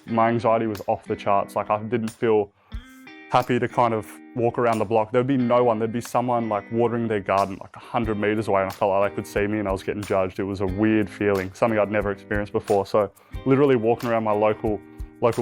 my anxiety was off the charts. Like I didn't feel happy to kind of walk around the block. There'd be no one. There'd be someone like watering their garden like 100 meters away, and I felt like they could see me and I was getting judged. It was a weird feeling, something I'd never experienced before. So literally walking around my local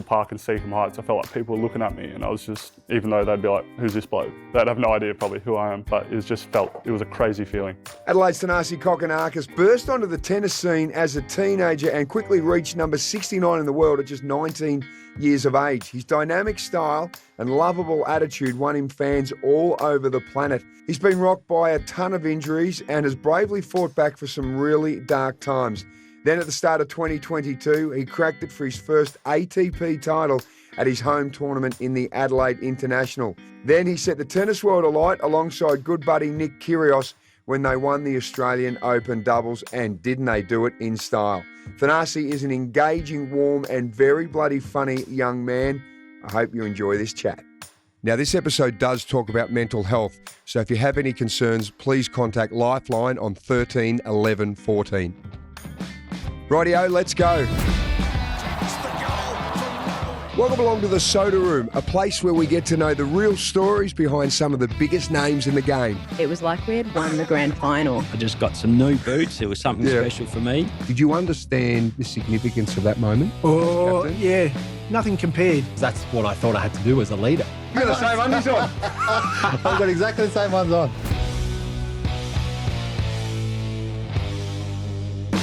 park in Seacombe Heights, I felt like people were looking at me, and I was just, even though they'd be like, who's this bloke? They'd have no idea probably who I am, but it was a crazy feeling. Adelaide's Thanasi Kokkinakis burst onto the tennis scene as a teenager and quickly reached number 69 in the world at just 19 years of age. His dynamic style and lovable attitude won him fans all over the planet. He's been rocked by a ton of injuries and has bravely fought back for some really dark times. Then at the start of 2022, he cracked it for his first ATP title at his home tournament in the Adelaide International. Then he set the tennis world alight alongside good buddy Nick Kyrgios when they won the Australian Open doubles, and didn't they do it in style. Thanasi is an engaging, warm and very bloody funny young man. I hope you enjoy this chat. Now, this episode does talk about mental health, so if you have any concerns, please contact Lifeline on 13 11 14. Rightio, let's go. Welcome along to the Soda Room, a place where we get to know the real stories behind some of the biggest names in the game. It was like we had won the grand final. I just got some new boots. It was something special for me. Did you understand the significance of that moment? Oh, yeah. Nothing compared. That's what I thought I had to do as a leader. You got the same undies on. I've got exactly the same ones on.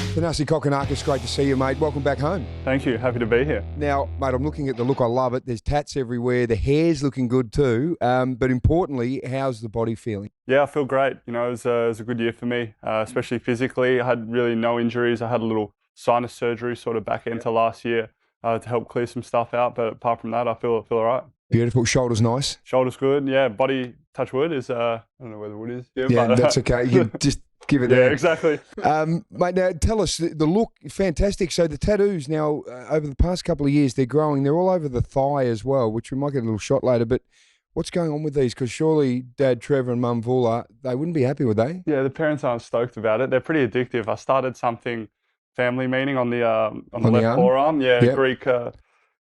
Thanasi Kokkinakis, great to see you, mate. Welcome back home. Thank you, happy to be here. Now, mate, I'm looking at the look. I love it. There's tats everywhere. The hair's looking good too. But importantly, how's the body feeling? Yeah, I feel great. You know, it was a good year for me, especially physically. I had really no injuries. I had a little sinus surgery sort of back into last year to help clear some stuff out. But apart from that, I feel all right. Beautiful. Shoulders nice. Shoulders good. Yeah, body, touch wood, is, I don't know where the wood is. Yeah, but, that's okay. You can just give it there. Yeah, exactly. Mate, now tell us, the look, fantastic. So the tattoos now, over the past couple of years, they're growing. They're all over the thigh as well, which we might get a little shot later. But what's going on with these? Because surely Dad Trevor and Mum Vula, they wouldn't be happy, would they? Yeah, the parents aren't stoked about it. They're pretty addictive. I started something family meaning on the left forearm. Yeah, yep. Greek.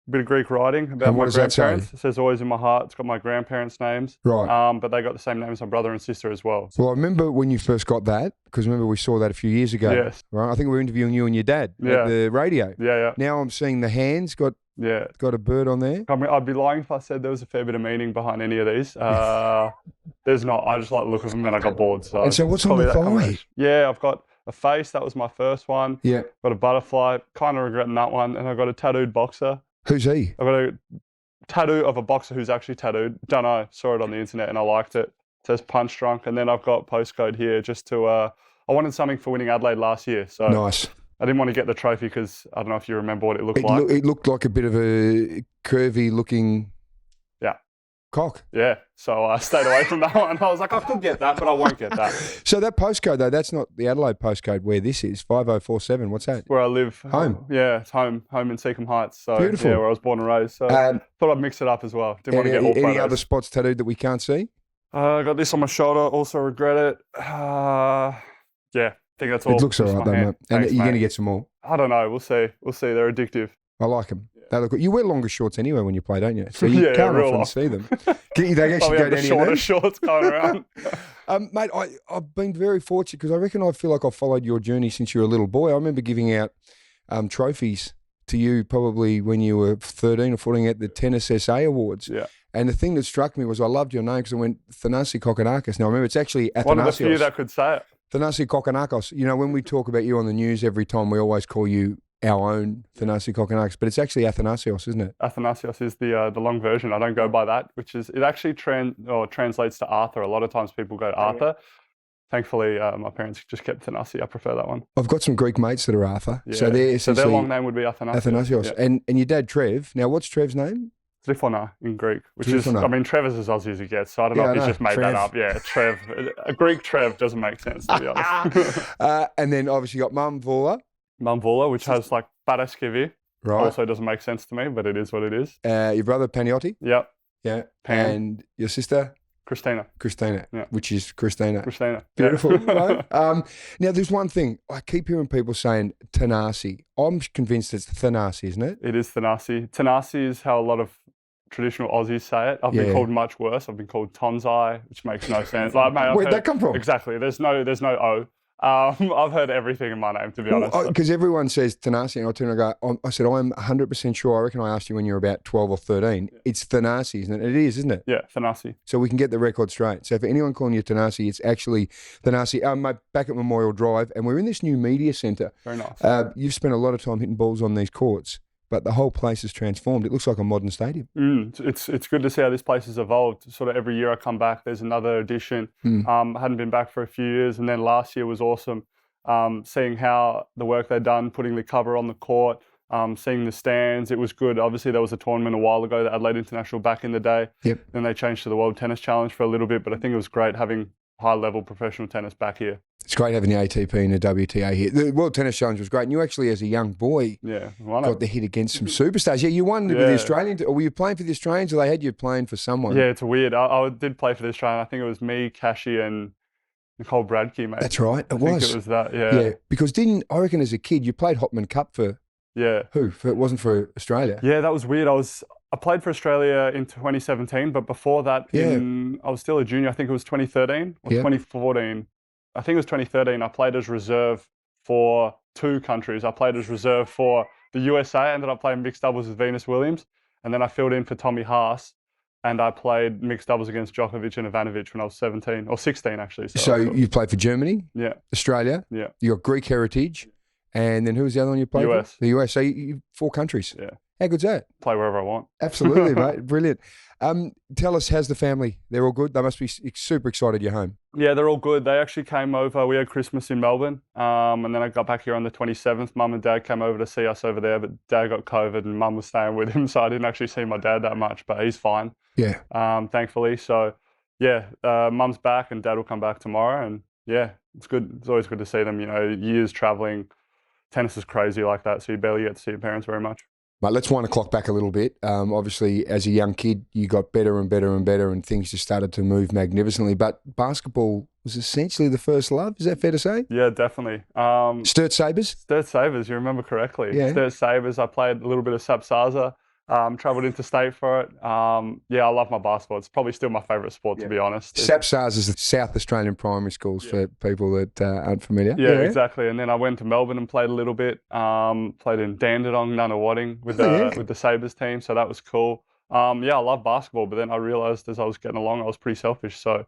Bit of Greek writing about my grandparents. It says always in my heart. It's got my grandparents' names. Right. But they got the same name as my brother and sister as well. Well, I remember when you first got that, because remember we saw that a few years ago. Yes. Right. I think we were interviewing you and your dad at the radio. Yeah. Now I'm seeing the hands got a bird on there. I mean, I'd be lying if I said there was a fair bit of meaning behind any of these. There's not. I just like the look of them and I got bored. And so what's on the thigh? Yeah, I've got a face. That was my first one. Yeah. Got a butterfly. Kind of regretting that one. And I got a tattooed boxer. Who's he? I've got a tattoo of a boxer who's actually tattooed. Don't know. Saw it on the internet and I liked it. It says Punch Drunk. And then I've got postcode here just to, I wanted something for winning Adelaide last year. So nice. I didn't want to get the trophy because I don't know if you remember what it looked like. It looked like a bit of a curvy looking cock. Yeah. So I stayed away from that one. I was like, I could get that, but I won't get that. So that postcode, though, that's not the Adelaide postcode where this is, 5047. What's that? Where I live. Home? Yeah, it's home in Seacombe Heights. So, beautiful. Yeah, where I was born and raised. So thought I'd mix it up as well. Didn't want to get all photos. Any other spots tattooed that we can't see? I got this on my shoulder. Also regret it. Yeah, I think that's all. It looks all right, though, mate. And Thanks, you're going to mate. get some more. I don't know. We'll see. They're addictive. I like them. They look good. You wear longer shorts anyway when you play, don't you? So you Yeah, can't real often long. see them. They actually Probably go have the down shorter your shorts going around. Mate, I've been very fortunate because I reckon I feel like I've followed your journey since you were a little boy. I remember giving out trophies to you probably when you were 13 or 14 at the Tennis SA Awards. Yeah. And the thing that struck me was I loved your name because I went Thanasi Kokkinakis. Now, remember, it's actually Athanasios. One of the few that could say it. Thanasi Kokkinakis. You know, when we talk about you on the news every time, we always call you our own Thanasi Kokkinakis, but it's actually Athanasios, isn't it? Athanasios is the long version. I don't go by that, which is, it actually translates to Arthur. A lot of times people go Arthur. Thankfully, my parents just kept Thanasi. I prefer that one. I've got some Greek mates that are Arthur. Yeah. So they're so their long name would be Athanasios. Athanasios. Yeah. And your dad, Trev. Now, what's Trev's name? Trifona in Greek, which Trifona. is, I mean, Trevor's as Aussie as he gets, so I don't know if he's just made Trev. that up. Yeah, Trev. A Greek Trev doesn't make sense, to be honest. And then obviously you got Mum Vula. Mum Vula, which has like Badaskivi. Right. Also doesn't make sense to me, but it is what it is. Your brother, Paniotti. Yep. Yeah. Pan. And your sister? Christina, Yeah. which is Christina. Christina. Beautiful, Yeah. right? Now, there's one thing. I keep hearing people saying Thanasi. I'm convinced it's Thanasi, isn't it? It is Thanasi. Thanasi is how a lot of traditional Aussies say it. I've been Yeah. called much worse. I've been called Tonzai, which makes no sense. Like, mate, I've Where'd heard- that come from? Exactly. There's no O. I've heard everything in my name, to be honest. Because everyone says Thanasi, and I turn and go, I said, I'm 100% sure. I reckon I asked you when you were about 12 or 13. It's Thanasi, isn't it? It is, isn't it? Yeah, Thanasi. So we can get the record straight. So for anyone calling you Thanasi, it's actually Thanasi. Mate, back at Memorial Drive, and we're in this new media centre. Very nice. You've spent a lot of time hitting balls on these courts, but the whole place has transformed. It looks like a modern stadium. It's good to see how this place has evolved. Sort of every year I come back, there's another addition. I hadn't been back for a few years, and then last year was awesome. Seeing how the work they'd done, putting the cover on the court, seeing the stands, it was good. Obviously, there was a tournament a while ago, the Adelaide International back in the day. Yep. Then they changed to the World Tennis Challenge for a little bit, but I think it was great having high-level professional tennis back here. It's great having the ATP and the WTA here. The World Tennis Challenge was great. And you actually, as a young boy, got the hit against some superstars. Yeah, you won with the Australian. Or were you playing for the Australians, or they had you playing for someone? Yeah, it's weird. I did play for the Australian. I think it was me, Kashi, and Nicole Bradke, mate. That's right. I think it was that, yeah. Because I reckon as a kid, you played Hopman Cup for who? It wasn't for Australia. Yeah, that was weird. I played for Australia in 2017, but before that, I was still a junior. I think it was 2013 or 2014. I think it was 2013. I played as reserve for two countries. I played as reserve for the USA. I ended up playing mixed doubles with Venus Williams, and then I filled in for Tommy Haas, and I played mixed doubles against Djokovic and Ivanovic when I was 17 or 16 actually. So you played for Germany, Australia, yeah. You got Greek heritage, and then who was the other one you played US. for? The US. So you 4 countries. Yeah. How good's that? Play wherever I want. Absolutely, mate. Brilliant. Tell us, how's the family? They're all good? They must be super excited you're home. Yeah, they're all good. They actually came over. We had Christmas in Melbourne, and then I got back here on the 27th. Mum and Dad came over to see us over there, but Dad got COVID and Mum was staying with him, so I didn't actually see my dad that much, but he's fine. Yeah. Thankfully. So, yeah, Mum's back and Dad will come back tomorrow, and yeah, it's good. It's always good to see them. You know, years travelling. Tennis is crazy like that, so you barely get to see your parents very much. Mate, let's wind the clock back a little bit. Obviously, as a young kid, you got better and better and better, and things just started to move magnificently. But basketball was essentially the first love. Is that fair to say? Yeah, definitely. Sturt Sabres? Sturt Sabres, you remember correctly. Yeah. Sturt Sabres, I played a little bit of Sapsaza. Travelled interstate for it. Yeah, I love my basketball. It's probably still my favourite sport, to be honest. SAPSARS is the South Australian primary schools for people that aren't familiar. Yeah, exactly. And then I went to Melbourne and played a little bit. Played in Dandenong, Nunawading with the Sabres team, so that was cool. Yeah, I love basketball, but then I realised as I was getting along, I was pretty selfish. So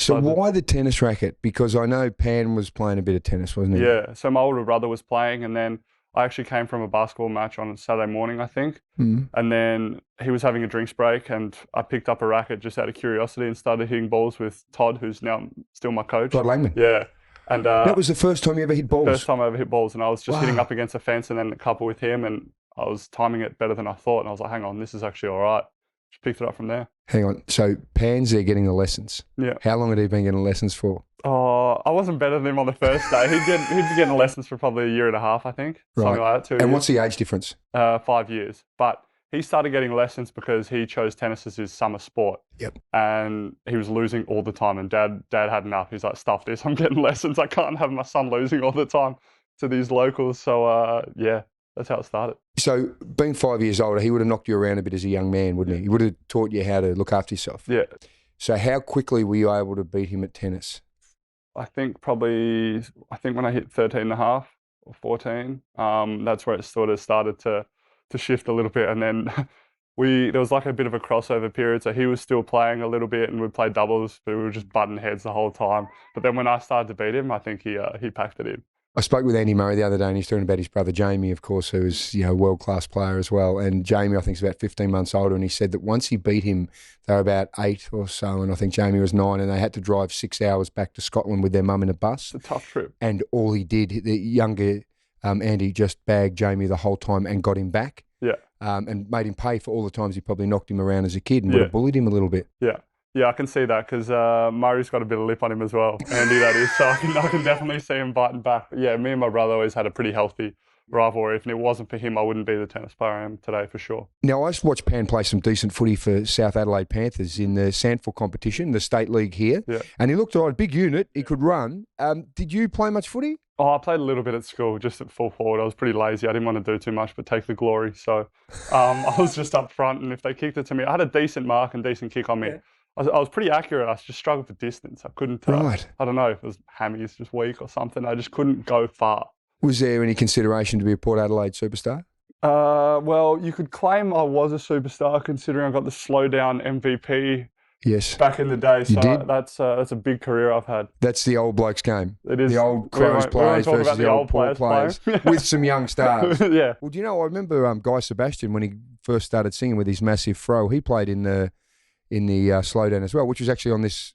why the tennis racket? Because I know Pan was playing a bit of tennis, wasn't he? Yeah, so my older brother was playing, and then I actually came from a basketball match on Saturday morning, I think. And then he was having a drinks break, and I picked up a racket just out of curiosity and started hitting balls with Todd, who's now still my coach. Todd Langman. Yeah. And that was the first time you ever hit balls? First time I ever hit balls, and I was just hitting up against a fence and then a couple with him, and I was timing it better than I thought, and I was like, hang on, this is actually all right. Just picked it up from there. Hang on. So Pan's there getting the lessons. Yeah. How long had he been getting lessons for? Oh, I wasn't better than him on the first day. He'd be getting lessons for probably a year and a half, I think. Something like that, 2 years. And what's the age difference? 5 years. But he started getting lessons because he chose tennis as his summer sport. Yep. And he was losing all the time. And Dad had enough. He's like, stuff this. I'm getting lessons. I can't have my son losing all the time to these locals. So, yeah, that's how it started. So being 5 years older, he would have knocked you aroed a bit as a young man, wouldn't he? He would have taught you how to look after yourself. Yeah. So how quickly were you able to beat him at tennis? I think when I hit 13 and a half or 14, that's where it sort of started to shift a little bit. And then there was like a bit of a crossover period. So he was still playing a little bit and we'd play doubles, but we were just butting heads the whole time. But then when I started to beat him, I think he packed it in. I spoke with Andy Murray the other day, and he's talking about his brother Jamie, of course, who's a world-class player as well. And Jamie, I think, is about 15 months older, and he said that once he beat him, they were about 8 or so, and I think Jamie was 9, and they had to drive 6 hours back to Scotland with their mum in a bus. It's a tough trip. And all he did, the younger Andy just bagged Jamie the whole time and got him back. Yeah. And made him pay for all the times he probably knocked him around as a kid and would have bullied him a little bit. Yeah. Yeah, I can see that because Murray's got a bit of lip on him as well. Andy, that is. So I can definitely see him biting back. But yeah, me and my brother always had a pretty healthy rivalry. If it wasn't for him, I wouldn't be the tennis player I am today for sure. Now, I watched Pan play some decent footy for South Adelaide Panthers in the Sandford competition, the state league here. Yeah. And he looked all right, big unit. He could run. Did you play much footy? Oh, I played a little bit at school, just at full forward. I was pretty lazy. I didn't want to do too much but take the glory. So I was just up front, and if they kicked it to me, I had a decent mark and decent kick on me. Yeah. I was pretty accurate. I just struggled for distance. I couldn't, Right. I don't know if it was hammies just weak or something. I just couldn't go far. Was there any consideration to be a Port Adelaide superstar? Well, you could claim I was a superstar considering I got the slow down MVP Yes. back in the day. So did? that's a big career I've had. That's the old blokes game. It is. The old We Crows won't players talk versus about the old Port players playing. with some young stars. Yeah. Well, do you know, I remember Guy Sebastian when he first started singing with his massive fro. He played in the slowdown as well, which was actually on this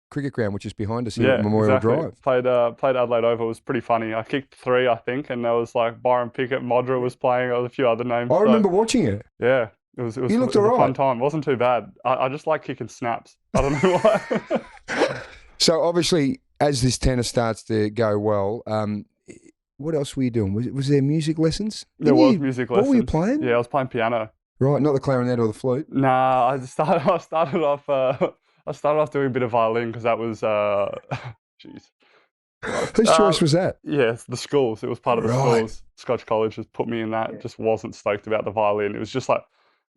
cricket ground, which is behind us here at Memorial exactly. Drive. Played Adelaide Oval. It was pretty funny. I kicked 3, I think, and there was like Byron Pickett, Modra was playing. There was a few other names. I remember watching it. Yeah. It was You looked a all right. fun time. It wasn't too bad. I just like kicking snaps. I don't know why. So obviously, as this tennis starts to go well, what else were you doing? Was there music lessons? There Didn't was you- music What lessons. were you playing? Yeah, I was playing piano. Right, not the clarinet or the flute. Nah, I started off doing a bit of violin because that was jeez. Whose choice was that? Yeah, it's the schools. It was part of the Right. schools. Scotch College just put me in that. Just wasn't stoked about the violin. It was just like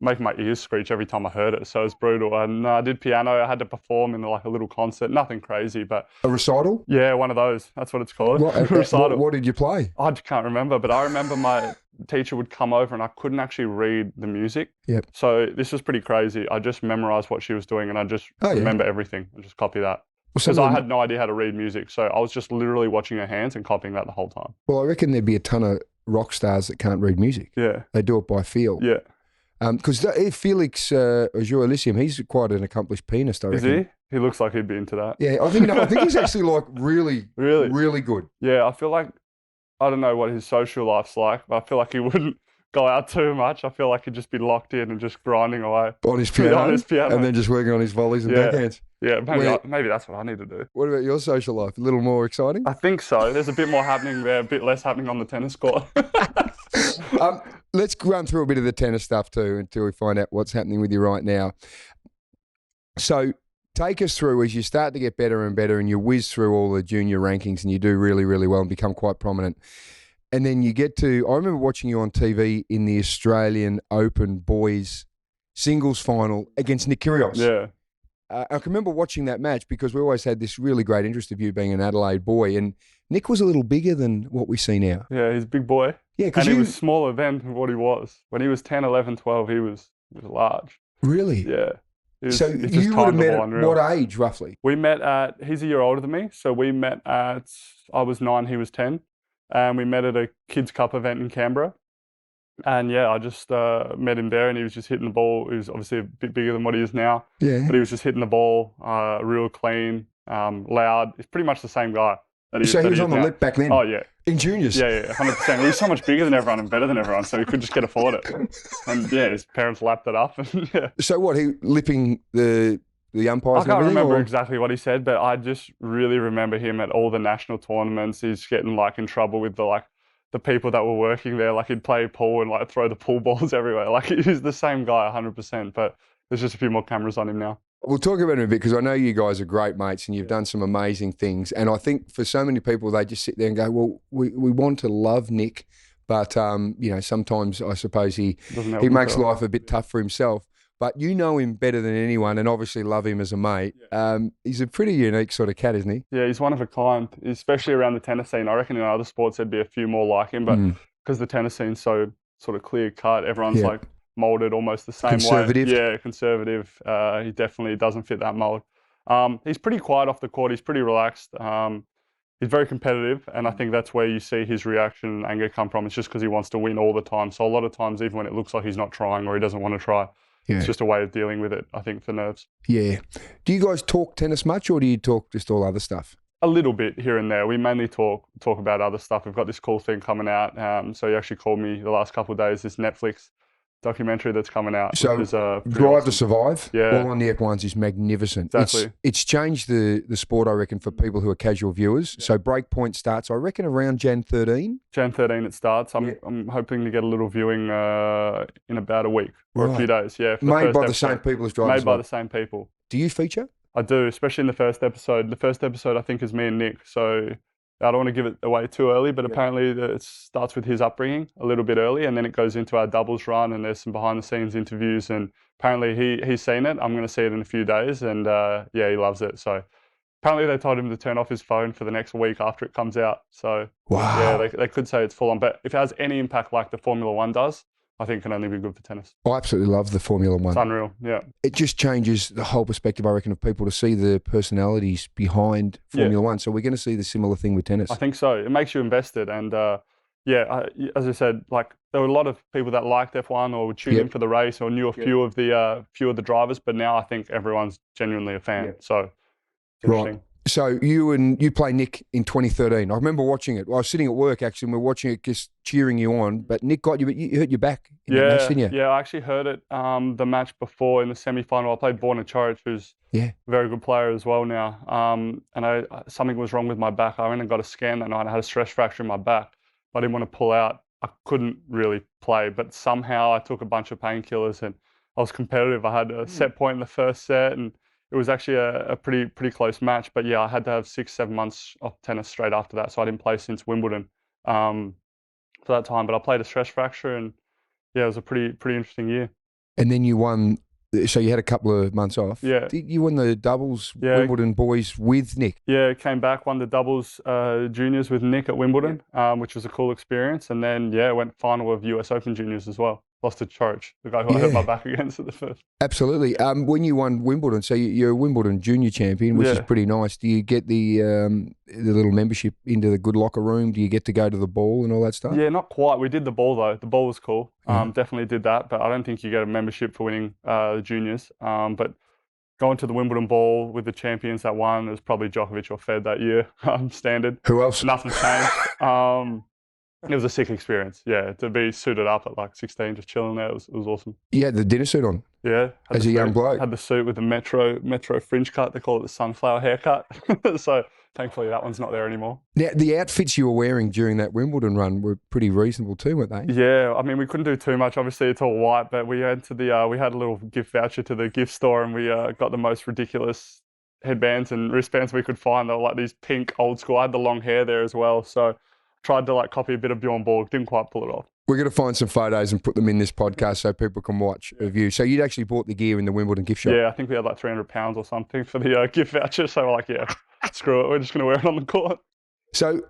making my ears screech every time I heard it. So it was brutal. And I did piano. I had to perform in like a little concert. Nothing crazy, but A recital? yeah, one of those. That's what it's called. What, Recital. what did you play? I just can't remember, but I remember my teacher would come over and I couldn't actually read the music. Yep. So this was pretty crazy. I just memorized what she was doing and I just Oh, yeah. remember everything and just copy that. Well, some Because of I them- had no idea how to read music. So I was just literally watching her hands and copying that the whole time. Well, I reckon there'd be a ton of rock stars that can't read music. Yeah. They do it by feel. Yeah. Because Felix Auger-Aliassime, he's quite an accomplished pianist, I Is reckon. he? He looks like he'd be into that. Yeah, I think he's actually like really, Really? really good. Yeah, I feel like, I don't know what his social life's like, but I feel like he wouldn't go out too much. I feel like he'd just be locked in and just grinding away. On his piano, On his piano. and then just working on his volleys and Yeah. backhands. Yeah, maybe, Well- maybe that's what I need to do. What about your social life? A little more exciting? I think so. There's a bit more happening there, a bit less happening on the tennis court. Let's run through a bit of the tennis stuff too until we find out what's happening with you right now. So take us through as you start to get better and better and you whiz through all the junior rankings and you do really, really well and become quite prominent. And then you get to, I remember watching you on TV in the Australian Open boys singles final against Nick Kyrgios. Yeah. I can remember watching that match because we always had this really great interest of you being an Adelaide boy. And Nick was a little bigger than what we see now. Yeah, he's a big boy. Yeah, And because he you was smaller then than what he was. When he was 10, 11, 12, he was large. really. Yeah. So He's just you would have met timeable, at unreal. what age roughly? We met at, he's a year older than me. So we met at, I was 9, he was 10. And we met at a Kids Cup event in Canberra. And yeah, I just met him there and he was just hitting the ball. He was obviously a bit bigger than what he is now, Yeah. but he was just hitting the ball real clean, loud. He's pretty much the same guy. That So he that was is on the now. lip back then? Oh, yeah. In juniors? Yeah, 100%. He was so much bigger than everyone and better than everyone, so he could just get afford it. And yeah, his parents lapped it up. And yeah. So what, he lipping the umpires I and can't everything? remember or- exactly what he said, but I just really remember him at all the national tournaments. He's getting like in trouble with the people that were working there. Like he'd play pool and like throw the pool balls everywhere. Like he's the same guy 100%, but there's just a few more cameras on him now. We'll talk about it in a bit because I know you guys are great mates and you've done some amazing things. And I think for so many people, they just sit there and go, well, we want to love Nick, but, sometimes I suppose he Doesn't help makes himself. life a bit tough for himself. But you know him better than anyone and obviously love him as a mate. He's a pretty unique sort of cat, isn't he? Yeah, he's one of a kind, especially around the tennis scene. I reckon in other sports there'd be a few more like him, but because the tennis scene's so sort of clear cut, everyone's Yeah. like molded almost the same Conservative. way. Yeah, conservative. He definitely doesn't fit that mold. He's pretty quiet off the court. He's pretty relaxed. He's very competitive, and I think that's where you see his reaction and anger come from. It's just because he wants to win all the time. So a lot of times, even when it looks like he's not trying or he doesn't want to try, Yeah. it's just a way of dealing with it, I think, for nerves. Yeah. Do you guys talk tennis much or do you talk just all other stuff? A little bit here and there. We mainly talk about other stuff. We've got this cool thing coming out. So he actually called me the last couple of days, this Netflix documentary that's coming out. So which is, pretty Drive to awesome. Survive, Yeah. all on the F1s is magnificent. Exactly. It's changed the sport, I reckon, for people who are casual viewers. So Breakpoint starts, I reckon, around Jan 13. Jan 13 it starts. I'm hoping to get a little viewing in about a week or a few days. Yeah. For Made by the episode. same people as Drive to Made by Survive. the same people. Do you feature? I do, especially in the first episode. The first episode, I think, is me and Nick. So I don't want to give it away too early, but apparently it starts with his upbringing a little bit early, and then it goes into our doubles run, and there's some behind-the-scenes interviews, and apparently he's seen it. I'm going to see it in a few days, and he loves it. So apparently they told him to turn off his phone for the next week after it comes out. So Wow. yeah, they could say it's full on, but if it has any impact like the Formula One does, I think it can only be good for tennis. I absolutely love the Formula One. It's unreal, yeah. It just changes the whole perspective, I reckon, of people to see the personalities behind Formula One. So we're going to see the similar thing with tennis. I think so. It makes you invested, and as I said, like there were a lot of people that liked F1 or would tune in for the race or knew a few of the drivers, but now I think everyone's genuinely a fan. So it's interesting. So you play Nick in 2013. I remember watching it. I was sitting at work actually, and we were watching it, just cheering you on. But Nick got you, but you hurt your back in that match, didn't you? Yeah, I actually heard it the match before in the semi-final. I played Borna Choric, who's a very good player as well now. And something was wrong with my back. I went and got a scan that night. I had a stress fracture in my back. I didn't want to pull out. I couldn't really play, but somehow I took a bunch of painkillers and I was competitive. I had a set point in the first set, and it was actually a pretty close match. But yeah, I had to have 6-7 months off tennis straight after that, so I didn't play since Wimbledon for that time. But I played a stress fracture, and yeah, it was a pretty interesting year. And then you won. So you had a couple of months off. Yeah. You won the doubles Wimbledon boys with Nick. Yeah, came back, won the doubles juniors with Nick at Wimbledon, which was a cool experience. And then went final of US Open juniors as well. Lost to Choric, the guy who I hurt my back against at the first. Absolutely. When you won Wimbledon, so you're a Wimbledon junior champion, which is pretty nice. Do you get the little membership into the good locker room? Do you get to go to the ball and all that stuff? Yeah, not quite. We did the ball though. The ball was cool. Definitely did that, but I don't think you get a membership for winning the juniors. But going to the Wimbledon ball with the champions that won, it was probably Djokovic or Fed that year, standard. Who else? Nothing changed. It was a sick experience, to be suited up at like 16, just chilling there. It was awesome. You had the dinner suit on? Yeah. As a young bloke? Had the suit with the metro fringe cut. They call it the sunflower haircut. So thankfully that one's not there anymore. Now, the outfits you were wearing during that Wimbledon run were pretty reasonable too, weren't they? Yeah, I mean, we couldn't do too much. Obviously, it's all white, but we went to we had a little gift voucher to the gift store, and we got the most ridiculous headbands and wristbands we could find. They were like these pink old school. I had the long hair there as well, so tried to like copy a bit of Bjorn Borg, didn't quite pull it off. We're going to find some photos and put them in this podcast so people can watch of you. So you'd actually bought the gear in the Wimbledon gift shop? Yeah, I think we had like £300 or something for the gift voucher. So we're like, screw it, we're just going to wear it on the court. So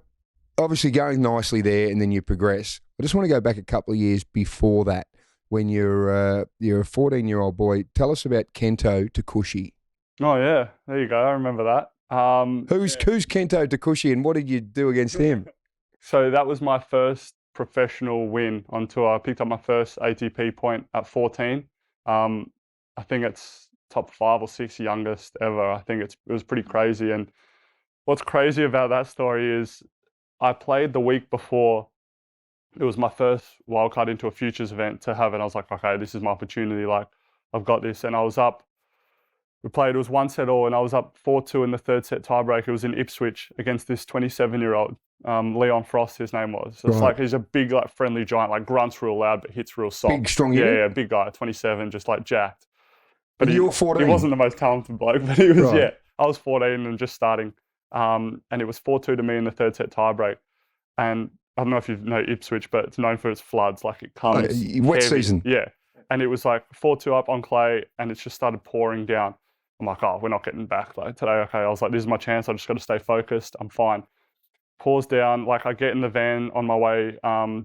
obviously going nicely there, and then you progress. I just want to go back a couple of years before that, when you're a 14-year-old boy. Tell us about Kento Takushi. Oh yeah, there you go. I remember that. Who's Kento Takushi, and what did you do against him? So that was my first professional win on tour. I picked up my first ATP point at 14. I think it's top 5 or 6 youngest ever. I think it was pretty crazy. And what's crazy about that story is I played the week before. It was my first wildcard into a futures event to have it. I was like, okay, this is my opportunity. Like, I've got this. And I was up. We played, it was 1-set-all, and I was up 4-2 in the third set tiebreak. It was in Ipswich against this 27-year-old, Leon Frost, his name was. So it's like, he's a big, like, friendly giant, like, grunts real loud, but hits real soft. Big, strong Yeah, big guy, 27, just, like, jacked. But you were 14? He wasn't the most talented bloke, but he was, I was 14 and just starting. And it was 4-2 to me in the third set tiebreak. And I don't know if you know Ipswich, but it's known for its floods. Like, it comes wet heavy. season. Yeah. And it was like 4-2 up on clay, and it just started pouring down. I'm like, oh, we're not getting back like today. Okay. I was like, this is my chance. I just got to stay focused. I'm fine. Pours down. Like, I get in the van on my way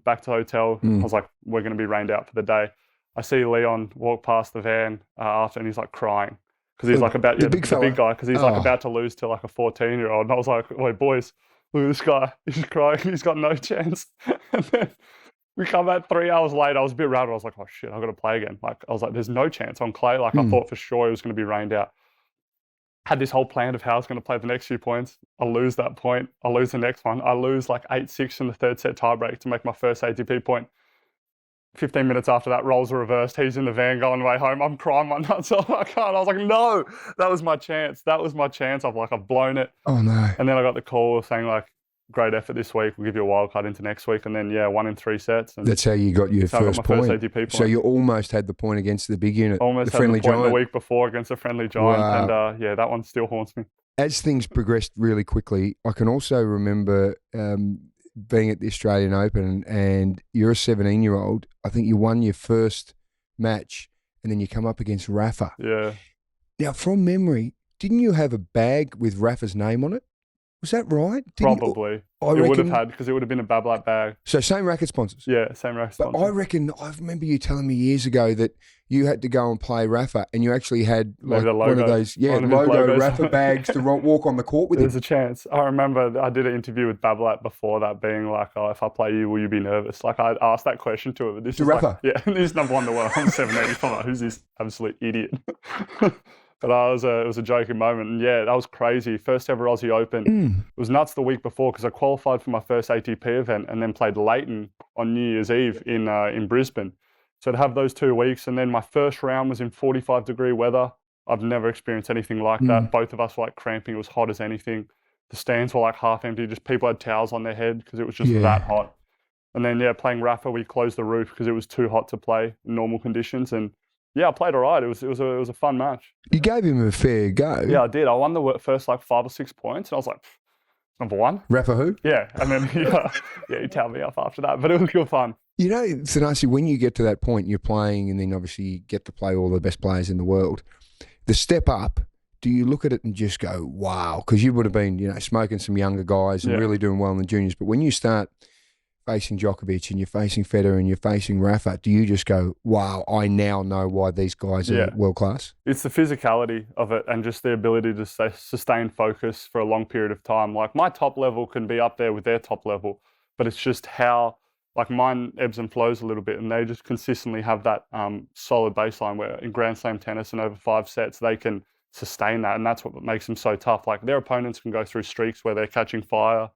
back to the hotel. I was like, we're going to be rained out for the day. I see Leon walk past the van after, and he's like crying because he's like about the big guy, because he's like about to lose to like a 14-year-old. And I was like, wait, boys, look at this guy. He's crying. He's got no chance. And then we come back 3 hours later. I was a bit rattled. I was like, oh shit, I've got to play again. Like, I was like, there's no chance on clay. Like, I thought for sure it was going to be rained out. Had this whole plan of how I was going to play the next few points. I lose that point. I lose the next one. I lose like 8-6 in the third set tiebreak to make my first ATP point. 15 minutes after that, roles are reversed. He's in the van going way home. I'm crying my nuts off. I can't. I was like, no, that was my chance. That was my chance. I've blown it. Oh, no. And then I got the call saying like, great effort this week. We'll give you a wild card into next week. And then, 1 in 3 sets. And that's how you got your first point. First ATP point. So you almost had the point against the big unit. Almost the had friendly the point giant. the week before against a friendly giant. Wow. And that one still haunts me. As things progressed really quickly, I can also remember being at the Australian Open and you're a 17-year-old. I think you won your first match and then you come up against Rafa. Yeah. Now, from memory, didn't you have a bag with Rafa's name on it? Was that right? Probably. It would have had, because it would have been a Babolat bag. So same racket sponsors? Yeah, same racket sponsors. But I remember you telling me years ago that you had to go and play Rafa and you actually had like one of those logo Rafa bags to walk on the court with. There's a chance. I remember I did an interview with Babolat before that being like, oh, if I play you, will you be nervous? Like I asked that question to him. This is Rafa? Like, yeah, this is number 1 in the world. I'm 17. I'm like, who's this absolute idiot? But it was a joking moment. And yeah, that was crazy. First ever Aussie Open. It was nuts the week before because I qualified for my first ATP event and then played Leighton on New Year's Eve in Brisbane. So to have those 2 weeks and then my first round was in 45-degree weather. I've never experienced anything like that. Both of us were like cramping. It was hot as anything. The stands were like half empty. Just people had towels on their head because it was just that hot. And then, playing Rafa, we closed the roof because it was too hot to play in normal conditions. And I played all right. It was a fun match. You gave him a fair go. Yeah, I did. I won the first like 5 or 6 points, and I was like, number 1. Rafa who? Yeah, and then he tailed me off after that, but it was good fun. You know, Thanasi, when you get to that point, you're playing, and then obviously you get to play all the best players in the world. The step up. Do you look at it and just go, wow? Because you would have been, smoking some younger guys and really doing well in the juniors. But when you start facing Djokovic and you're facing Federer and you're facing Rafa, do you just go, wow, I now know why these guys are world class? It's the physicality of it and just the ability to sustain focus for a long period of time. Like my top level can be up there with their top level, but it's just how, like mine ebbs and flows a little bit and they just consistently have that solid baseline where in Grand Slam tennis and over 5 sets, they can sustain that. And that's what makes them so tough. Like their opponents can go through streaks where they're catching fire,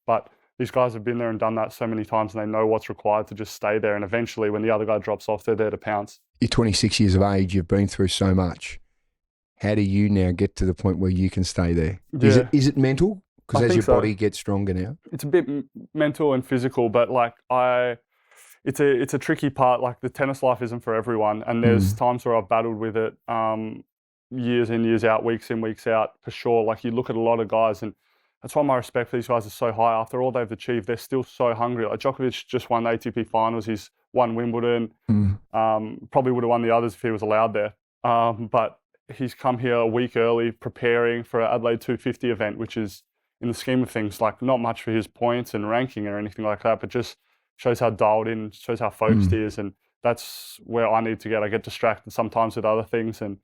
but these guys have been there and done that so many times and they know what's required to just stay there. And eventually when the other guy drops off, they're there to pounce. You're 26 years of age. You've been through so much. How do you now get to the point where you can stay there? Yeah. Is it mental? Because as your body gets stronger now? It's a bit mental and physical, but like it's a tricky part. Like the tennis life isn't for everyone. And there's times where I've battled with it years in, years out, weeks in, weeks out, for sure. Like you look at a lot of guys and that's why my respect for these guys is so high. After all they've achieved, they're still so hungry. Like Djokovic just won the ATP finals. He's won Wimbledon. Probably would have won the others if he was allowed there. But he's come here a week early preparing for an Adelaide 250 event, which is, in the scheme of things, like not much for his points and ranking or anything like that, but just shows how dialed in, shows how focused he is. And that's where I need to get. I get distracted sometimes with other things. And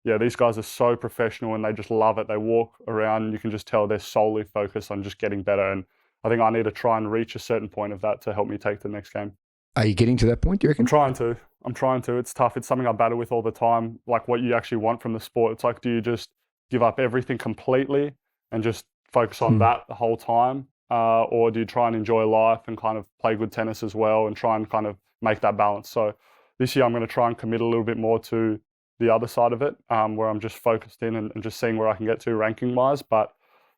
yeah, these guys are so professional and they just love it. They walk around and you can just tell they're solely focused on just getting better. And I think I need to try and reach a certain point of that to help me take to the next game. Are you getting to that point, do you reckon? I'm trying to. It's tough. It's something I battle with all the time. Like what you actually want from the sport. It's like, do you just give up everything completely and just focus on that the whole time? Or do you try and enjoy life and kind of play good tennis as well and try and kind of make that balance? So this year I'm going to try and commit a little bit more to the other side of it, where I'm just focused in and just seeing where I can get to ranking-wise. But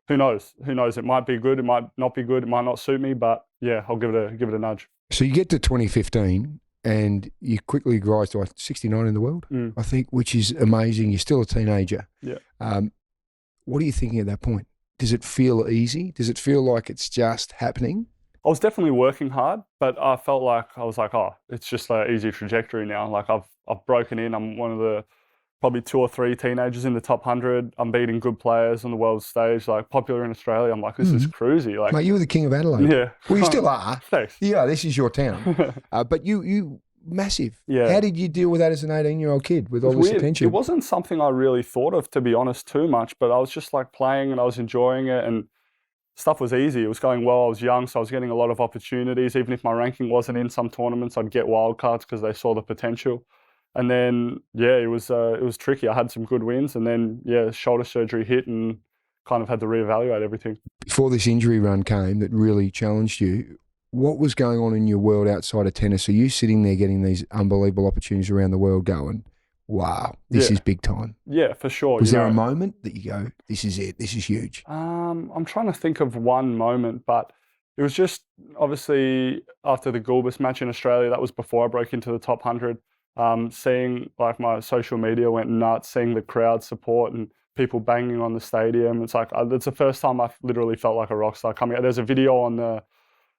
who knows? Who knows? It might be good. It might not be good. It might not suit me. But yeah, I'll give it a nudge. So you get to 2015 and you quickly rise to 69 in the world, I think, which is amazing. You're still a teenager. Yeah. What are you thinking at that point? Does it feel easy? Does it feel like it's just happening? I was definitely working hard, but I felt like I was like, oh, it's just an easy trajectory now. Like I've broken in. I'm one of the probably 2 or 3 teenagers in the top 100. I'm beating good players on the world stage, like popular in Australia. I'm like, this is cruisy. Like, mate, you were the king of Adelaide. Yeah. Well, you still are. Thanks. Yeah, this is your town. But you massive. Yeah. How did you deal with that as an 18-year-old kid with all this attention? It wasn't something I really thought of, to be honest, too much, but I was just like playing and I was enjoying it and stuff was easy. It was going well. I was young, so I was getting a lot of opportunities. Even if my ranking wasn't in some tournaments, I'd get wild cards because they saw the potential. And then, yeah, it was tricky. I had some good wins and then, yeah, shoulder surgery hit and kind of had to reevaluate everything. Before this injury run came that really challenged you, what was going on in your world outside of tennis? Are you sitting there getting these unbelievable opportunities around the world going, wow, this is big time? Yeah, for sure. Was there a moment that you go, this is it, this is huge? I'm trying to think of one moment, but it was just obviously after the Gulbis match in Australia. That was before I broke into the top 100. Seeing like my social media went nuts, seeing the crowd support and people banging on the stadium. It's like, it's the first time I've literally felt like a rock star coming out. There's a video on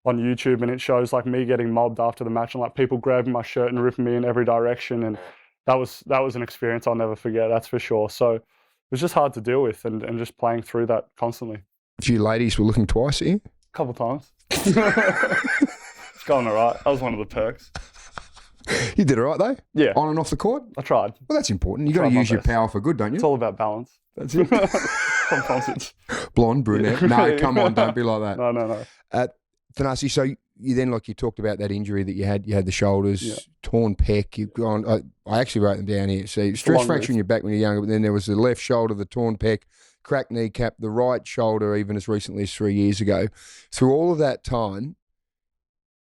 YouTube and it shows like me getting mobbed after the match and like people grabbing my shirt and ripping me in every direction. And that was an experience I'll never forget, that's for sure. So it was just hard to deal with and just playing through that constantly. A few ladies were looking twice at you? A couple times. It's going all right. That was one of the perks. You did all right though? Yeah. On and off the court? I tried. Well, that's important. You got to use your power for good, don't you? It's all about balance. That's it. Sometimes it's... Blonde, brunette. No, come on, don't be like that. No. Thanasi, so you then, like you talked about that injury that you had the shoulders, torn pec, you've gone, I actually wrote them down here. So stress fracture in your back when you're younger, but then there was the left shoulder, the torn pec, cracked kneecap, the right shoulder even as recently as 3 years ago. Through all of that time,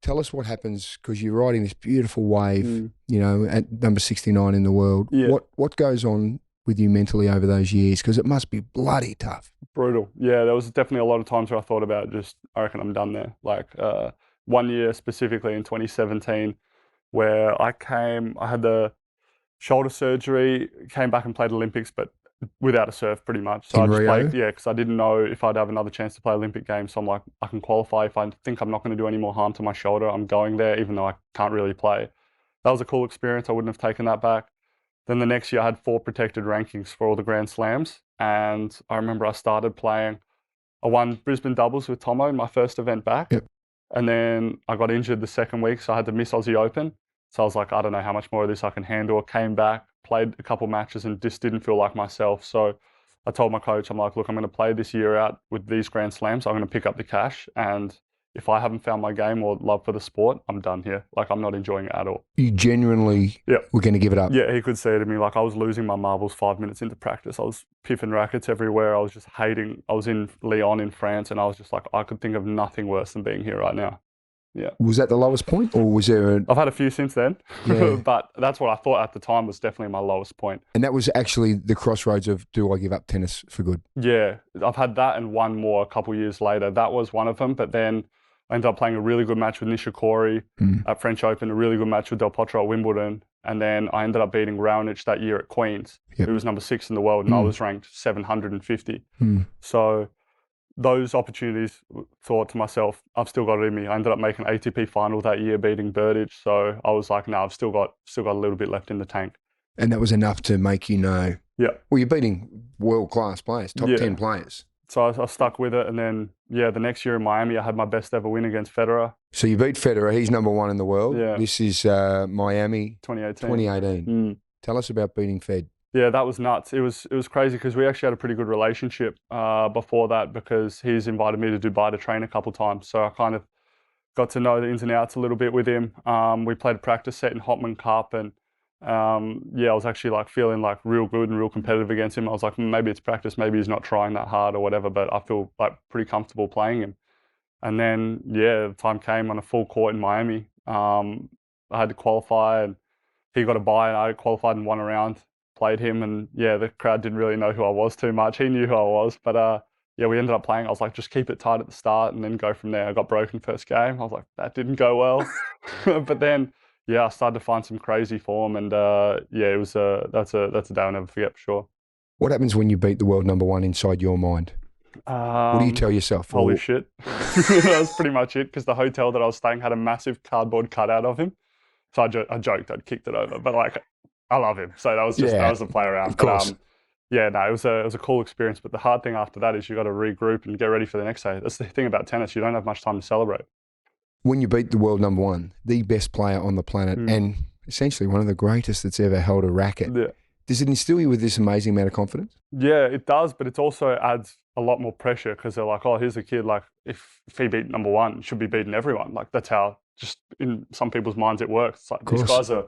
tell us what happens, because you're riding this beautiful wave, you know, at number 69 in the world. Yeah. What goes on with you mentally over those years? Because it must be bloody tough. Brutal. Yeah, there was definitely a lot of times where I thought about I reckon I'm done there. Like 1 year specifically in 2017 where I had the shoulder surgery, came back and played Olympics, but without a serve pretty much. So in I just Rio? played, because I didn't know if I'd have another chance to play Olympic Games. So I'm like, I can qualify. If I think I'm not going to do any more harm to my shoulder, I'm going there, even though I can't really play. That was a cool experience. I wouldn't have taken that back. Then the next year I had 4 protected rankings for all the Grand Slams. And I remember I started playing. I won Brisbane doubles with Tomo in my first event back. Yep. And then I got injured the second week, so I had to miss Aussie Open. So I was like, I don't know how much more of this I can handle. I came back, played a couple matches and just didn't feel like myself. So I told my coach, I'm like, look, I'm going to play this year out with these Grand Slams. I'm going to pick up the cash. And if I haven't found my game or love for the sport, I'm done here. Like, I'm not enjoying it at all. You genuinely were going to give it up? Yeah, he could say to me, like, I was losing my marbles 5 minutes into practice. I was piffing rackets everywhere. I was just hating. I was in Lyon in France and I was just like, I could think of nothing worse than being here right now. Yeah. Was that the lowest point, or was there I've had a few since then, but that's what I thought at the time was definitely my lowest point. And that was actually the crossroads of, do I give up tennis for good? Yeah, I've had that and one more a couple years later. That was one of them, but then I ended up playing a really good match with Nishikori at French Open, a really good match with Del Potro at Wimbledon, and then I ended up beating Raonic that year at Queen's, who was number 6 in the world, and I was ranked 750. So those opportunities, thought to myself, I've still got it in me. I ended up making ATP final that year, beating Berdych. So I was like, no, I've still got a little bit left in the tank. And that was enough to make you know. Yeah. Well, you're beating world-class players, top 10 players. So I stuck with it. And then, the next year in Miami, I had my best ever win against Federer. So you beat Federer. He's number 1 in the world. Yeah. This is Miami 2018. Tell us about beating Fed. Yeah, that was nuts. It was crazy because we actually had a pretty good relationship before that, because he's invited me to Dubai to train a couple times. So I kind of got to know the ins and outs a little bit with him. We played a practice set in Hopman Cup, and I was actually like feeling like real good and real competitive against him. I was like, maybe it's practice, maybe he's not trying that hard or whatever, but I feel like pretty comfortable playing him. And then, the time came on a full court in Miami. I had to qualify, and he got a bye, and I qualified and won a round. Played him, and the crowd didn't really know who I was too much. He knew who I was, but we ended up playing. I was like, just keep it tight at the start and then go from there. I got broken first game. I was like, that didn't go well. But then, I started to find some crazy form, and it was that's a day I'll never forget for sure. What happens when you beat the world number 1 inside your mind? What do you tell yourself? Holy shit. That was pretty much it, because the hotel that I was staying had a massive cardboard cutout of him. So I joked I'd kicked it over, but like, I love him. So that was a play around. Of course. But, it was a cool experience. But the hard thing after that is you got to regroup and get ready for the next day. That's the thing about tennis. You don't have much time to celebrate. When you beat the world number 1, the best player on the planet, and essentially one of the greatest that's ever held a racket, does it instill you with this amazing amount of confidence? Yeah, it does. But it also adds a lot more pressure, because they're like, oh, here's a kid. Like, if he beat number 1, should be beating everyone. Like, that's how just in some people's minds it works. It's like, these guys are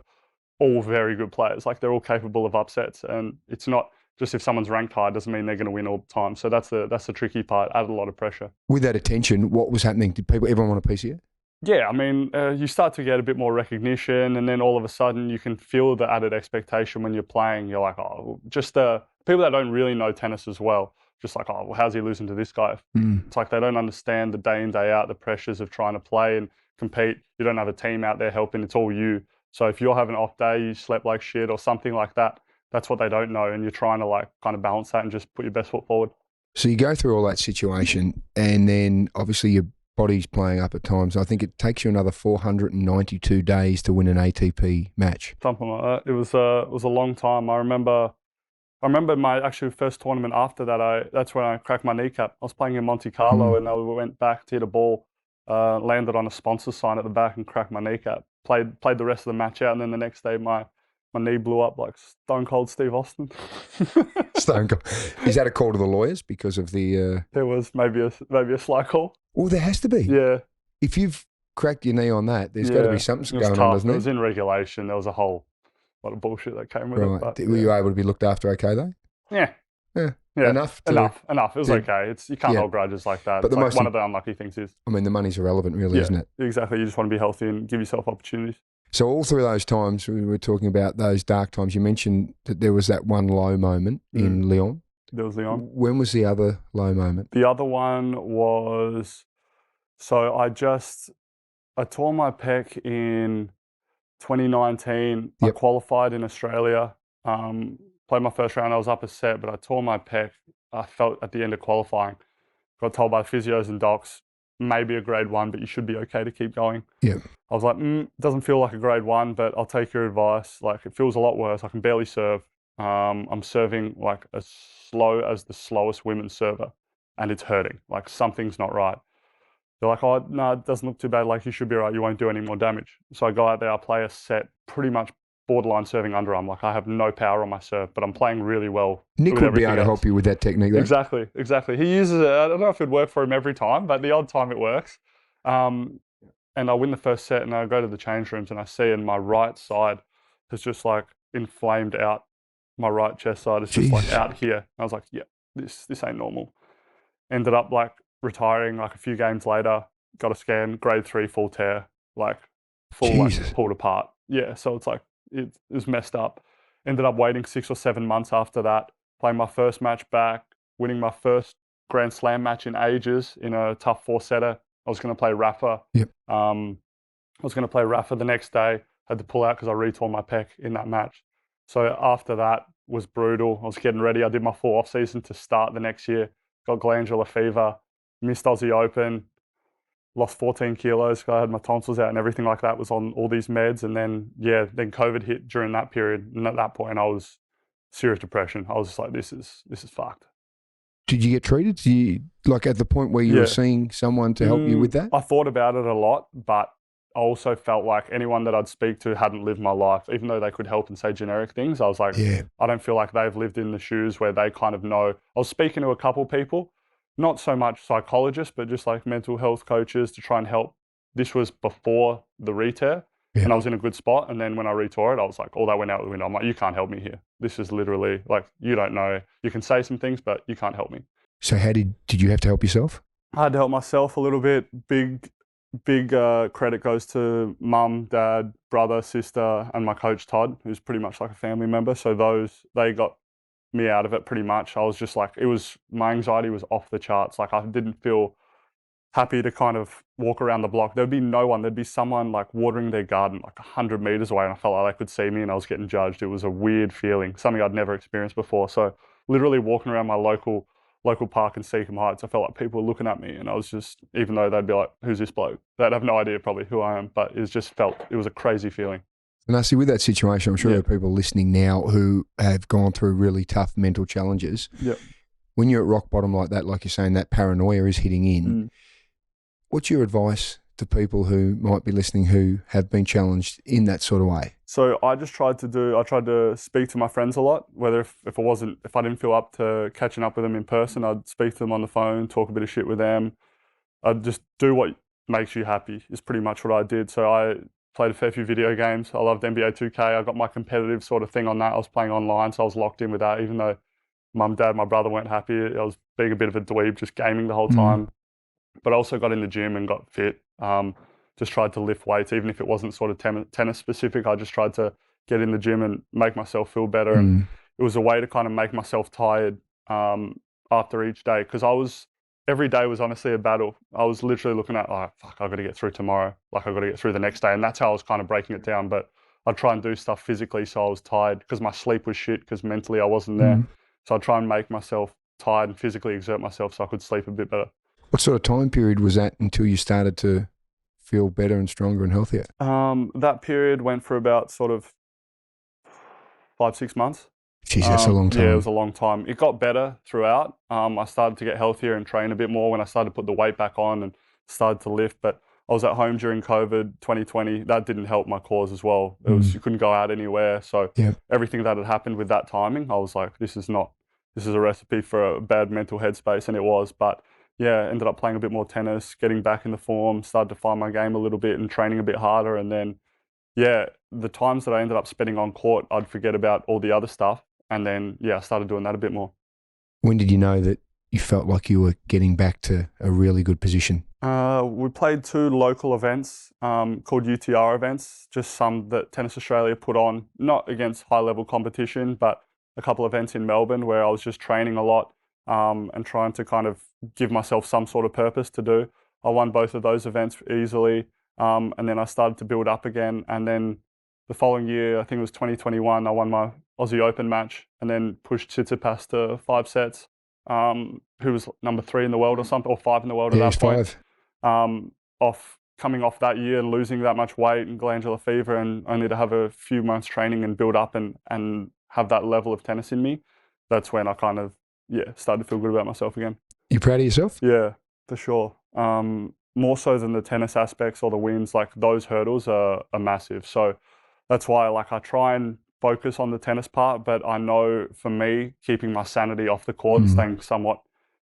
all very good players. Like, they're all capable of upsets, and it's not just if someone's ranked high doesn't mean they're going to win all the time. So that's the tricky part. Added a lot of pressure. With that attention, what was happening? Did everyone want a piece of you? Yeah, I mean, you start to get a bit more recognition, and then all of a sudden you can feel the added expectation when you're playing. You're like, oh, just people that don't really know tennis as well, just like, oh, well, how's he losing to this guy? It's like they don't understand the day in, day out, the pressures of trying to play and compete. You don't have a team out there helping, it's all you. So if you're having an off day, you slept like shit or something like that, that's what they don't know. And you're trying to like kind of balance that and just put your best foot forward. So you go through all that situation, and then obviously your body's playing up at times. I think it takes you another 492 days to win an ATP match. Something like that. It was a long time. I remember my actual first tournament after that. That's when I cracked my kneecap. I was playing in Monte Carlo, and I went back to hit a ball, landed on a sponsor sign at the back, and cracked my kneecap. Played the rest of the match out, and then the next day my knee blew up like Stone Cold Steve Austin. Stone Cold. Is that a call to the lawyers because of the? There was maybe a slight call. Well, there has to be. Yeah. If you've cracked your knee on that, there's got to be something going on, doesn't it? It was in regulation. There was a whole lot of bullshit that came with it. But, were you able to be looked after okay though? Yeah. Enough. Enough. It was okay. You can't hold grudges like that. But it's like one of the unlucky things is. I mean, the money's irrelevant, really, isn't it? Exactly. You just want to be healthy and give yourself opportunities. So all through those times, we were talking about those dark times. You mentioned that there was that one low moment in Lyon. There was Lyon. When was the other low moment? The other one was, so I tore my pec in 2019. I qualified in Australia. Played my first round. I was up a set, but I tore my pec. I felt at the end of qualifying. Got told by physios and docs, maybe a grade 1, but you should be okay to keep going. Yeah. I was like, doesn't feel like a grade 1, but I'll take your advice. Like, it feels a lot worse. I can barely serve. I'm serving like as slow as the slowest women's server, and it's hurting. Like, something's not right. They're like, oh, no, it doesn't look too bad. Like, you should be right. You won't do any more damage. So I go out there, I play a set, pretty much borderline serving underarm. Like, I have no power on my serve, but I'm playing really well. Nick would be able to help you with that technique, though. Exactly. He uses it. I don't know if it'd work for him every time, but the odd time it works. And I win the first set, and I go to the change rooms, and I see in my right side has just like inflamed out. My right chest side is just like out here. I was like, yeah, this ain't normal. Ended up like retiring like a few games later. Got a scan, grade 3 full tear, like full like pulled apart. Yeah, so it's like it was messed up. Ended up waiting 6 or 7 months after that, playing my first match back, winning my first Grand Slam match in ages in a tough 4-setter. I was going to play Rafa. Yep. I was going to play Rafa the next day. Had to pull out because I retore my pec in that match. So after that was brutal. I was getting ready. I did my full off season to start the next year. Got glandular fever. Missed Aussie Open. Lost 14 kilos. I had my tonsils out and everything like that. Was on all these meds. And then COVID hit during that period. And at that point, I was serious depression. I was just like, this is fucked. Did you get treated? Like at the point where you were seeing someone to help you with that? I thought about it a lot, but I also felt like anyone that I'd speak to hadn't lived my life, even though they could help and say generic things. I was like, I don't feel like they've lived in the shoes where they kind of know. I was speaking to a couple people, not so much psychologists, but just like mental health coaches to try and help. This was before the re-tear. And I was in a good spot. And then when I retore it, I was like, all that went out the window. I'm like, you can't help me here. This is literally like, you don't know. You can say some things, but you can't help me. So how did you have to help yourself? I had to help myself a little bit. Big credit goes to mum, dad, brother, sister, and my coach, Todd, who's pretty much like a family member. So they got me out of it pretty much. I was just like, my anxiety was off the charts. Like, I didn't feel happy to kind of walk around the block. There'd be no one. There'd be someone like watering their garden like 100 meters away, and I felt like they could see me and I was getting judged. It was a weird feeling, something I'd never experienced before. So literally walking around my local park in Seacombe Heights, I felt like people were looking at me, and I was just, even though they'd be like, who's this bloke? They'd have no idea probably who I am, but it was a crazy feeling. And I see with that situation, I'm sure there are people listening now who have gone through really tough mental challenges. Yep. When you're at rock bottom like that, like you're saying, that paranoia is hitting in. What's your advice to people who might be listening who have been challenged in that sort of way? So I tried to speak to my friends a lot, whether if I didn't feel up to catching up with them in person, I'd speak to them on the phone, talk a bit of shit with them. I'd just do what makes you happy is pretty much what I did. So I played a fair few video games. I loved NBA 2K. I got my competitive sort of thing on that. I was playing online, so I was locked in with that, even though mum, dad, my brother weren't happy. I was being a bit of a dweeb, just gaming the whole time. But I also got in the gym and got fit. just tried to lift weights, even if it wasn't sort of tennis specific. I just tried to get in the gym and make myself feel better. And it was a way to kind of make myself tired after each day, because every day was honestly a battle. I was literally looking at, oh, fuck, I've got to get through tomorrow. Like, I've got to get through the next day. And that's how I was kind of breaking it down. But I'd try and do stuff physically so I was tired, because my sleep was shit, because mentally I wasn't there. So I'd try and make myself tired and physically exert myself so I could sleep a bit better. What sort of time period was that until you started to feel better and stronger and healthier? That period went for about sort of 5-6 months. Jeez, that's a long time. Yeah, it was a long time. It got better throughout. I started to get healthier and train a bit more when I started to put the weight back on and started to lift. But I was at home during COVID 2020. That didn't help my cause as well. It was, you couldn't go out anywhere. So everything that had happened with that timing, I was like, this is a recipe for a bad mental headspace, and it was. But yeah, ended up playing a bit more tennis, getting back in the form, started to find my game a little bit and training a bit harder. And then, yeah, the times that I ended up spending on court, I'd forget about all the other stuff. And then, yeah, I started doing that a bit more. When did you know that you felt like you were getting back to a really good position? We played 2 local events called UTR events, just some that Tennis Australia put on, not against high-level competition, but a couple of events in Melbourne where I was just training a lot and trying to kind of give myself some sort of purpose to do. I won both of those events easily, and then I started to build up again. And then the following year, I think it was 2021, I won my Aussie Open match and then pushed Tsitsipas to 5 sets, who was number 3 in the world or something, or 5 in the world at that point. 5. Coming off that year and losing that much weight and glandular fever, and only to have a few months training and build up and have that level of tennis in me, that's when I kind of, started to feel good about myself again. You proud of yourself? Yeah, for sure. More so than the tennis aspects or the wins, like those hurdles are massive. So that's why I try and focus on the tennis part, but I know for me, keeping my sanity off the court and staying somewhat,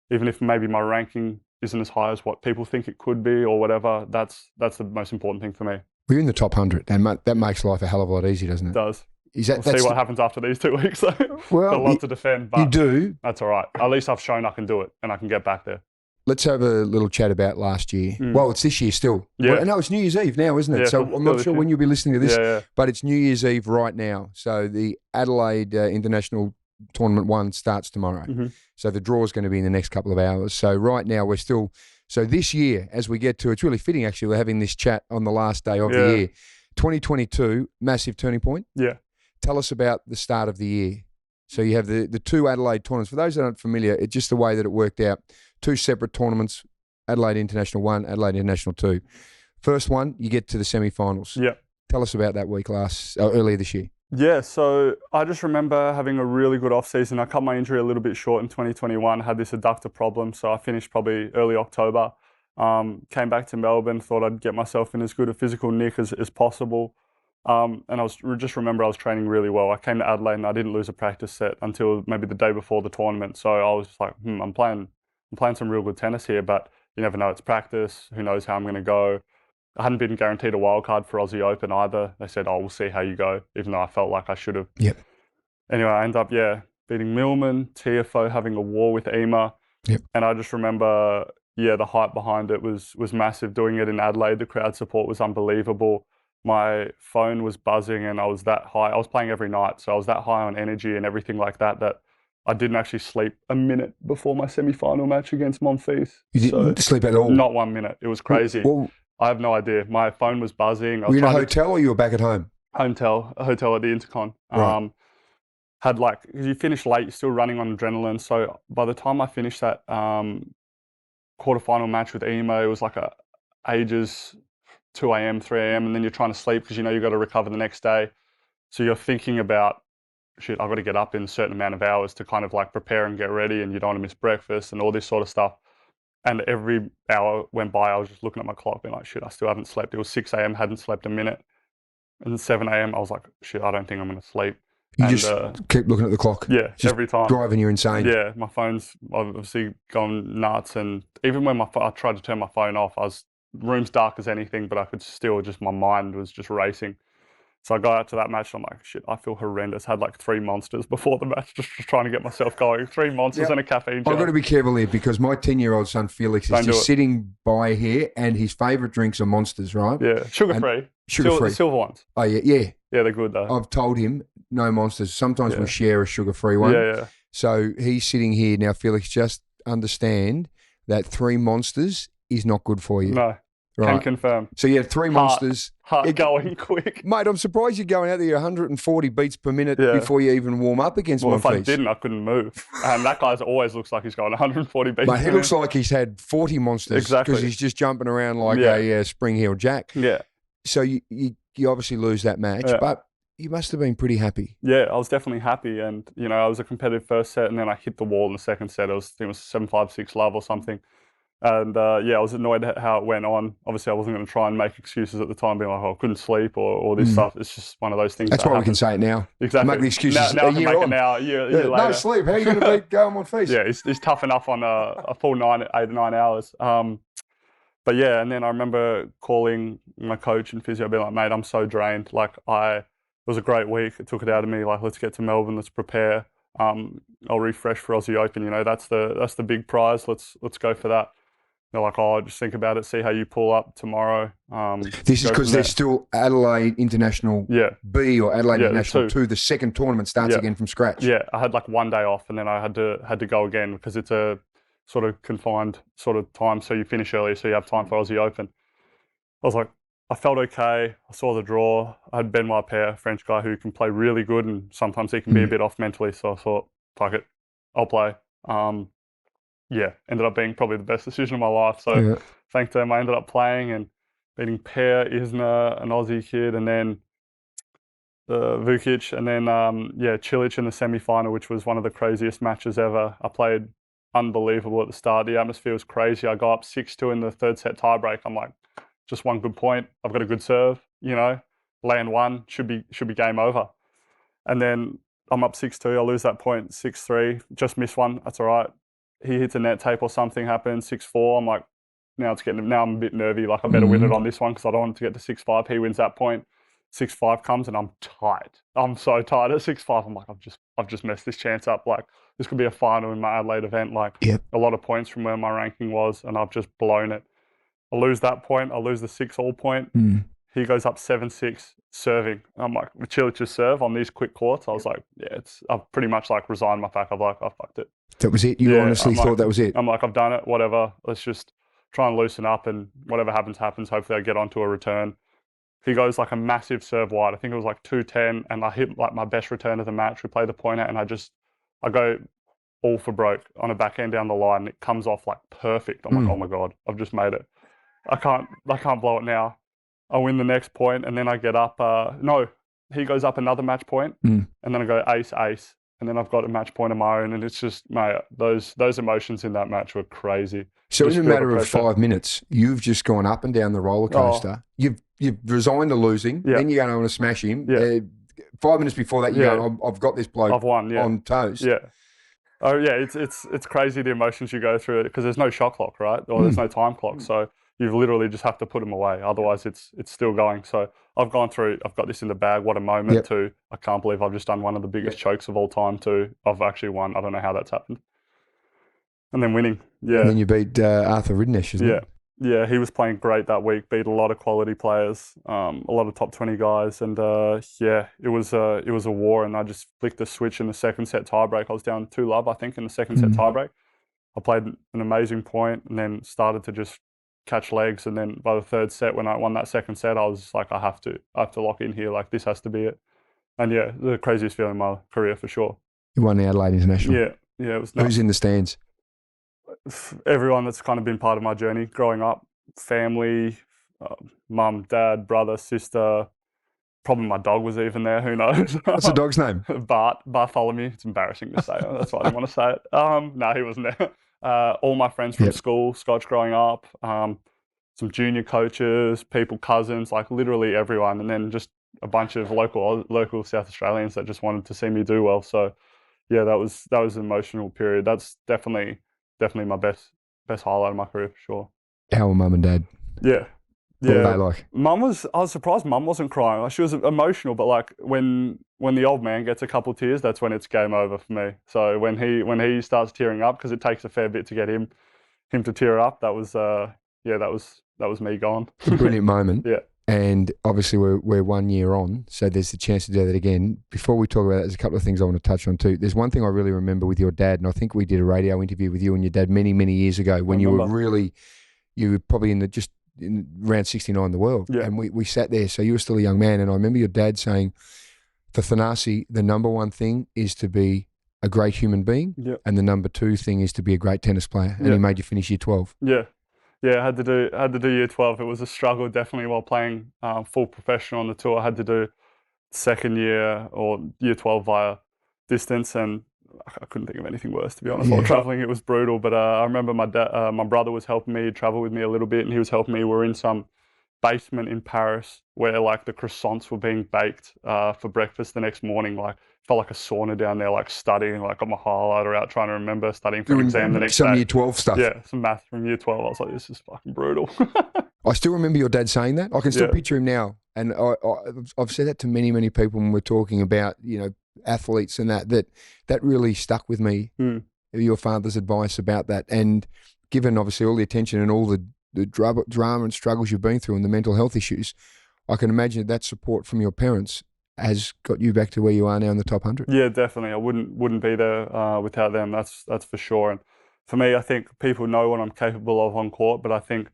even if maybe my ranking isn't as high as what people think it could be or whatever, that's the most important thing for me. We're in the top 100, and that makes life a hell of a lot easier, doesn't it? It does. We'll see what happens after these 2 weeks. Well, got a lot to defend, but you do. That's all right. At least I've shown I can do it and I can get back there. Let's have a little chat about last year. Well, it's this year still. Yeah. Well, no, it's New Year's Eve now, isn't it? Yeah, so I'm not sure when you'll be listening to this, but it's New Year's Eve right now. So the Adelaide International Tournament 1 starts tomorrow. So the draw is going to be in the next couple of hours. So right now we're still... So this year, as we get to... It's really fitting, actually, we're having this chat on the last day of the year. 2022, massive turning point. Yeah. Tell us about the start of the year. So you have the 2 Adelaide tournaments. For those that aren't familiar, it's just the way that it worked out. 2 separate tournaments, Adelaide International 1, Adelaide International 2. First one, you get to the semi-finals. Yeah. Tell us about that week earlier this year. Yeah, so I just remember having a really good off-season. I cut my injury a little bit short in 2021, had this adductor problem, so I finished probably early October. Came back to Melbourne, thought I'd get myself in as good a physical nick as possible. And I was training really well. I came to Adelaide and I didn't lose a practice set until maybe the day before the tournament. So I was like, I'm playing some real good tennis here, but you never know, it's practice. Who knows how I'm going to go? I hadn't been guaranteed a wild card for Aussie Open either. They said, we'll see how you go, even though I felt like I should have. Yep. Anyway, I ended up, beating Millman, TFO, having a war with EMA. Yep. And I just remember, the hype behind it was massive. Doing it in Adelaide, the crowd support was unbelievable. My phone was buzzing and I was that high. I was playing every night, so I was that high on energy and everything like that I didn't actually sleep a minute before my semi-final match against Monfils. You didn't sleep at all? Not 1 minute. It was crazy. Well, I have no idea. My phone was buzzing. Were you in a hotel or you were back at home? A hotel at the Intercon. Right. Because you finish late, you're still running on adrenaline. So by the time I finished that quarterfinal match with EMA, it was ages 2 a.m., 3 a.m., and then you're trying to sleep because you've got to recover the next day. So you're thinking about, I've got to get up in a certain amount of hours to kind of prepare and get ready, and you don't want to miss breakfast and all this sort of stuff. And every hour went by, I was just looking at my clock being like, I still haven't slept. It was 6 a.m., hadn't slept a minute. And 7 a.m., I was like, I don't think I'm going to sleep. You just keep looking at the clock? Yeah, just every time. Driving you insane? Yeah, my phone's obviously gone nuts. And even when I tried to turn my phone off, room's dark as anything, but I could still my mind was just racing. So I got out to that match and I'm like, shit, I feel horrendous. Had like 3 monsters before the match, just trying to get myself going. 3 monsters and a caffeine gel. I've got to be careful here because my 10-year-old son Felix is just sitting by here and his favourite drinks are monsters, right? Yeah, sugar-free. Sugar-free. The silver ones. Oh, yeah. Yeah, they're good though. I've told him no monsters. Sometimes we share a sugar-free one. Yeah. So he's sitting here now, Felix, just understand that 3 monsters is not good for you. No. Right. Can confirm. So you have 3 monsters. Heart going quick. Mate, I'm surprised you're going out there 140 beats per minute before you even warm up against Monfils. If I Monfils. didn't, I couldn't move. And that guy always looks like he's going 140 beats per minute. He looks like he's had 40 monsters. Exactly. Because he's just jumping around like a spring-heeled jack. Yeah. So you obviously lose that match, but you must have been pretty happy. Yeah, I was definitely happy. And, you know, I was a competitive first set and then I hit the wall in the second set. I think it was 7-5, 6-love or something. And I was annoyed at how it went on. Obviously, I wasn't going to try and make excuses at the time, being like, oh, I couldn't sleep or all this stuff. It's just one of those things. That's why we can say it now. Exactly. Make the excuses now a year on. A year later. No sleep. How are you going to beat Gowan Monfils? Yeah, he's tough enough on a full 8 or 9 hours. But yeah, and then I remember calling my coach and physio, being like, mate, I'm so drained. Like, it was a great week. It took it out of me. Like, let's get to Melbourne. Let's prepare. I'll refresh for Aussie Open. You know, that's the big prize. Let's go for that. They're like, oh, just think about it, see how you pull up tomorrow. This is because there's still Adelaide International B or Adelaide International 2. The second tournament starts again from scratch. Yeah, I had like 1 day off and then I had to go again because it's a sort of confined sort of time. So you finish early, so you have time for Aussie Open. I was like, I felt okay. I saw the draw. I had Ben Wapere, a French guy who can play really good and sometimes he can be a bit off mentally. So I thought, fuck it, I'll play. Ended up being probably the best decision of my life. So thanks to him, I ended up playing and beating Per Isner, an Aussie kid, and then Vukic, and then Cilic in the semi-final, which was one of the craziest matches ever. I played unbelievable at the start. The atmosphere was crazy. I got up 6-2 in the third set tiebreak. I'm like, just one good point. I've got a good serve, you know, land one, should be game over. And then I'm up 6-2. I lose that point, 6-3, just miss one. That's all right. He hits a net tape or something happens, 6-4. I'm like, now I'm a bit nervy. Like I better win it on this one because I don't want it to get to 6-5. He wins that point. 6-5 comes and I'm tight. I'm so tight at 6-5. I'm like, I've just messed this chance up. Like this could be a final in my Adelaide event. Like a lot of points from where my ranking was and I've just blown it. I lose that point. I lose the 6-all point. He goes up 7-6 serving. I'm like, with Cilic's serve on these quick courts, I was like, I've pretty much like resigned my pack. I'm like, I fucked it. That was it? You honestly thought that was it? I'm like, I've done it, whatever. Let's just try and loosen up and whatever happens, happens. Hopefully I get onto a return. He goes like a massive serve wide. I think it was like 2-10 and I hit like my best return of the match. We play the point out and I go all for broke on a backhand down the line. And it comes off like perfect. I'm like, oh my God, I've just made it. I can't blow it now. I win the next point and then I get up. He goes up another match point and then I go ace, and then I've got a match point of my own. And it's just, mate, those emotions in that match were crazy. So in a matter of 5 minutes, you've just gone up and down the roller coaster. You've resigned to losing. Then you're going to want to smash him. 5 minutes before that, you're going, I've got this bloke I've won, on toast. Yeah. Oh yeah, it's crazy the emotions you go through because there's no shot clock, right? Or there's no time clock. So you literally just have to put them away. Otherwise, it's still going. So I've gone through. I've got this in the bag. What a moment! Too. I can't believe I've just done one of the biggest chokes of all time. Too. I've actually won. I don't know how that's happened. And then winning. Yeah. And then you beat Arthur Ridnesh, isn't it? Yeah, he was playing great that week. Beat a lot of quality players, a lot of top 20 guys, and it was a war. And I just flicked the switch in the second set tiebreak. I was down 2-love, I think, in the second set tiebreak. I played an amazing point, and then started to just catch legs. And then by the third set, when I won that second set, I was like, I have to lock in here. Like this has to be it. And yeah, the craziest feeling in my career for sure. You won the Adelaide International. Yeah, it was nuts. Who's in the stands? Everyone that's kind of been part of my journey growing up, family, mum, dad, brother, sister, probably my dog was even there, who knows. What's the dog's name? Bartholomew. It's embarrassing to say. That's why I didn't want to say it. No, he wasn't there. All my friends from school, Scotch growing up, some junior coaches, cousins, like literally everyone. And then just a bunch of local South Australians that just wanted to see me do well. So yeah, that was an emotional period. That's definitely my best highlight of my career for sure. How are mum and dad? Yeah, What were Yeah. they like? I was surprised Mum wasn't crying. Like, she was emotional, but like when the old man gets a couple tears, that's when it's game over for me. So when he starts tearing up, because it takes a fair bit to get him to tear up, that was that was me gone. It's a brilliant moment. Yeah. And obviously we're 1 year on, so there's the chance to do that again. Before we talk about that, there's a couple of things I want to touch on too. There's one thing I really remember with your dad, and I think we did a radio interview with you and your dad many, many years ago when you were probably in round 69 in the world. Yeah. And we sat there, so you were still a young man, and I remember your dad saying, for Thanasi, the number one thing is to be a great human being, and the number two thing is to be a great tennis player. And he made you finish year 12. Yeah. Yeah, I had to do year 12. It was a struggle, definitely, while playing full professional on the tour. I had to do second year or year 12 via distance, and I couldn't think of anything worse, to be honest. While traveling, it was brutal. But I remember my brother was helping me travel with me a little bit, and he was helping me. We were in some basement in Paris where like the croissants were being baked for breakfast the next morning. Like, felt like a sauna down there, like studying, like got my highlighter out, trying to remember studying for an exam the next day. Some year 12 stuff. Yeah, some math from year 12. I was like, this is fucking brutal. I still remember your dad saying that. I can still picture him now. And I've said that to many, many people when we're talking about, athletes and that really stuck with me, your father's advice about that. And given obviously all the attention and all the drama and struggles you've been through and the mental health issues, I can imagine that support from your parents has got you back to where you are now in the top 100. Yeah, definitely. I wouldn't be there without them. That's for sure. And for me, I think people know what I'm capable of on court, but I think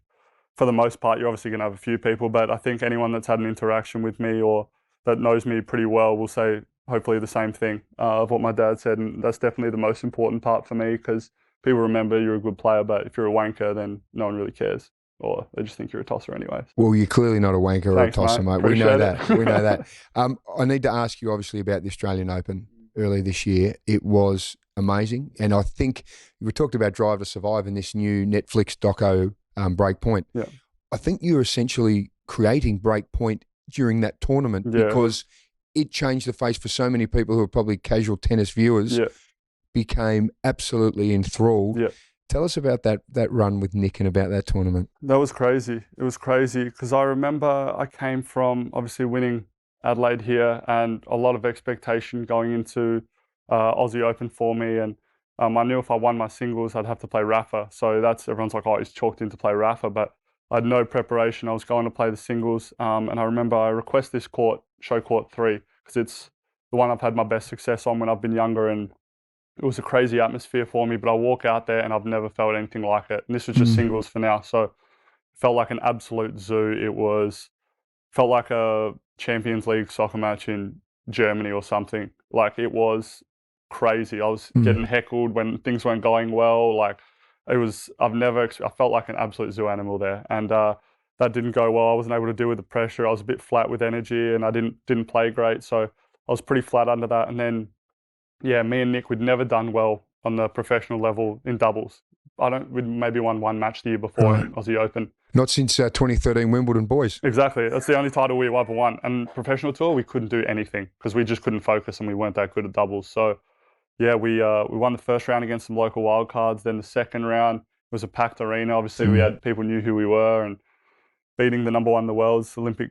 for the most part, you're obviously going to have a few people, but I think anyone that's had an interaction with me or that knows me pretty well will say hopefully the same thing of what my dad said. And that's definitely the most important part for me, because people remember you're a good player, but if you're a wanker, then no one really cares. Or they just think you're a tosser anyways. Well, you're clearly not a wanker or a tosser, mate. We know that. We know that. I need to ask you, obviously, about the Australian Open earlier this year. It was amazing. And I think we talked about Drive to Survive in this new Netflix doco, Breakpoint. Yeah. I think you're essentially creating Breakpoint during that tournament because it changed the face for so many people who are probably casual tennis viewers, became absolutely enthralled. Yeah. Tell us about that run with Nick and about that tournament. That was crazy. It was crazy because I remember I came from obviously winning Adelaide here and a lot of expectation going into Aussie Open for me. And I knew if I won my singles, I'd have to play Rafa. So everyone's like, oh, he's chalked in to play Rafa. But I had no preparation. I was going to play the singles. And I remember I request this court, show court 3, because it's the one I've had my best success on when I've been younger. And it was a crazy atmosphere for me, but I walk out there and I've never felt anything like it. And this was just singles for now. So it felt like an absolute zoo. Felt like a Champions League soccer match in Germany or something. Like, it was crazy. I was getting heckled when things weren't going well. Like, I felt like an absolute zoo animal there. And that didn't go well. I wasn't able to deal with the pressure. I was a bit flat with energy and I didn't play great. So I was pretty flat under that. And then me and Nick, we'd never done well on the professional level in doubles. We'd maybe won one match the year before in Aussie Open. Not since 2013 Wimbledon boys. Exactly. That's the only title we ever won. And professional tour, we couldn't do anything because we just couldn't focus and we weren't that good at doubles. So we won the first round against some local wildcards. Then the second round was a packed arena. Obviously, we had people knew who we were and beating the number one in the world's Olympic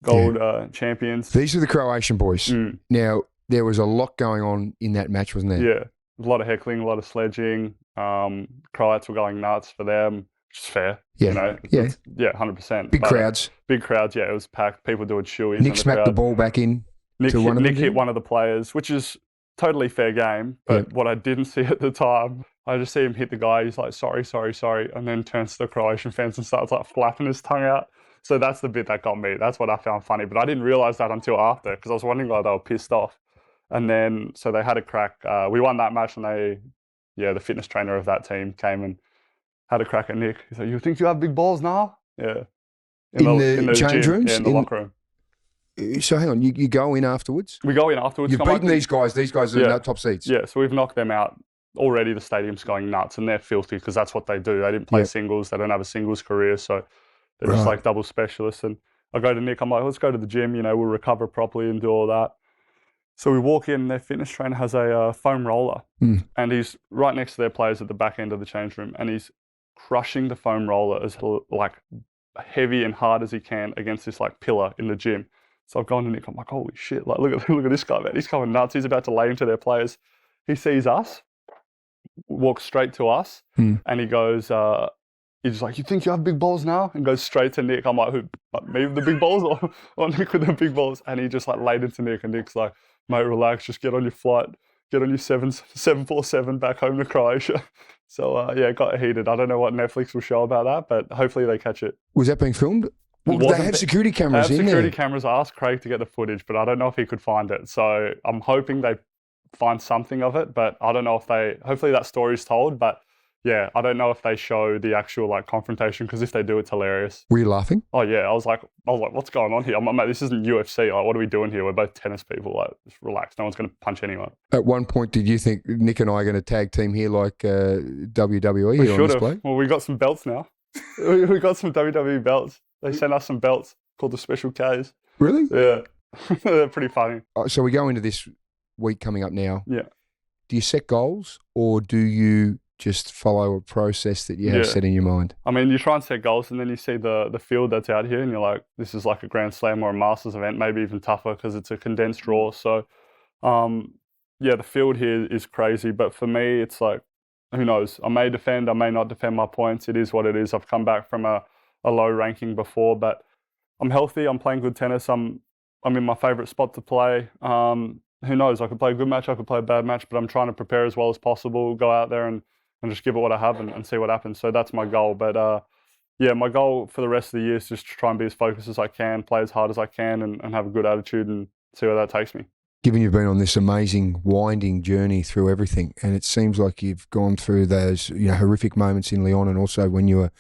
gold champions. These are the Croatian boys. Now, there was a lot going on in that match, wasn't there? Yeah, a lot of heckling, a lot of sledging. Croats were going nuts for them, which is fair. Yeah, 100%. Big crowds. Big crowds, it was packed. People doing shoeies. Nick smacked the ball back in. Nick hit one of the players, which is totally fair game. But what I didn't see at the time, I just see him hit the guy. He's like, sorry, and then turns to the Croatian fans and starts like flapping his tongue out. So that's the bit that got me. That's what I found funny. But I didn't realize that until after, because I was wondering why they were pissed off. And then, so they had a crack. We won that match, and the fitness trainer of that team came and had a crack at Nick. He said, "You think you have big balls now?" Yeah. In the change gym. rooms? Yeah, in the locker room. So hang on, you go in afterwards? We go in afterwards. You've beaten these guys. These guys are in the top seeds. Yeah, so we've knocked them out. Already the stadium's going nuts, and they're filthy because that's what they do. They didn't play singles. They don't have a singles career, so they're just like double specialists. And I go to Nick, I'm like, let's go to the gym, we'll recover properly and do all that. So we walk in, their fitness trainer has a foam roller, and he's right next to their players at the back end of the change room, and he's crushing the foam roller as like heavy and hard as he can against this like pillar in the gym. So I've gone to Nick, I'm like, holy shit, like look at this guy, man. He's going nuts. He's about to lay into their players. He sees us, walks straight to us, and he goes, he's just like, you think you have big balls now? And goes straight to Nick. I'm like, who? Like, me with the big balls or Nick with the big balls? And he just like laid into Nick, and Nick's like, mate, relax, just get on your flight, get on your 747 back home to Croatia. So yeah, it got heated. I don't know what Netflix will show about that, but hopefully they catch it. Was that being filmed? Well, they have security cameras in there. Security cameras. I asked Craig to get the footage, but I don't know if he could find it. So I'm hoping they find something of it, but I don't know if they, hopefully that story's told, but yeah, I don't know if they show the actual like confrontation, because if they do, it's hilarious. Were you laughing? Oh yeah, I was like, what's going on here? I'm like, mate, this isn't UFC. Like, what are we doing here? We're both tennis people. Like, just relax. No one's going to punch anyone. At one point, did you think Nick and I are going to tag team here like WWE? We here should on have. display? Well, we got some belts now. we got some WWE belts. They sent us some belts called the Special Ks. Really? Yeah. They're pretty funny. So we go into this week coming up now. Yeah. Do you set goals, or do you just follow a process that you have set in your mind? I mean, you try and set goals, and then you see the field that's out here, and you're like, this is like a Grand Slam or a Masters event, maybe even tougher because it's a condensed draw. So, yeah, the field here is crazy. But for me, it's like, who knows? I may defend, I may not defend my points. It is what it is. I've come back from a low ranking before, but I'm healthy. I'm playing good tennis. I'm in my favourite spot to play. Who knows? I could play a good match, I could play a bad match, but I'm trying to prepare as well as possible, go out there and just give it what I have and see what happens. So that's my goal. But yeah, my goal for the rest of the year is just to try and be as focused as I can, play as hard as I can, and have a good attitude and see where that takes me. Given you've been on this amazing, winding journey through everything, and it seems like you've gone through those horrific moments in Lyon, and also when you were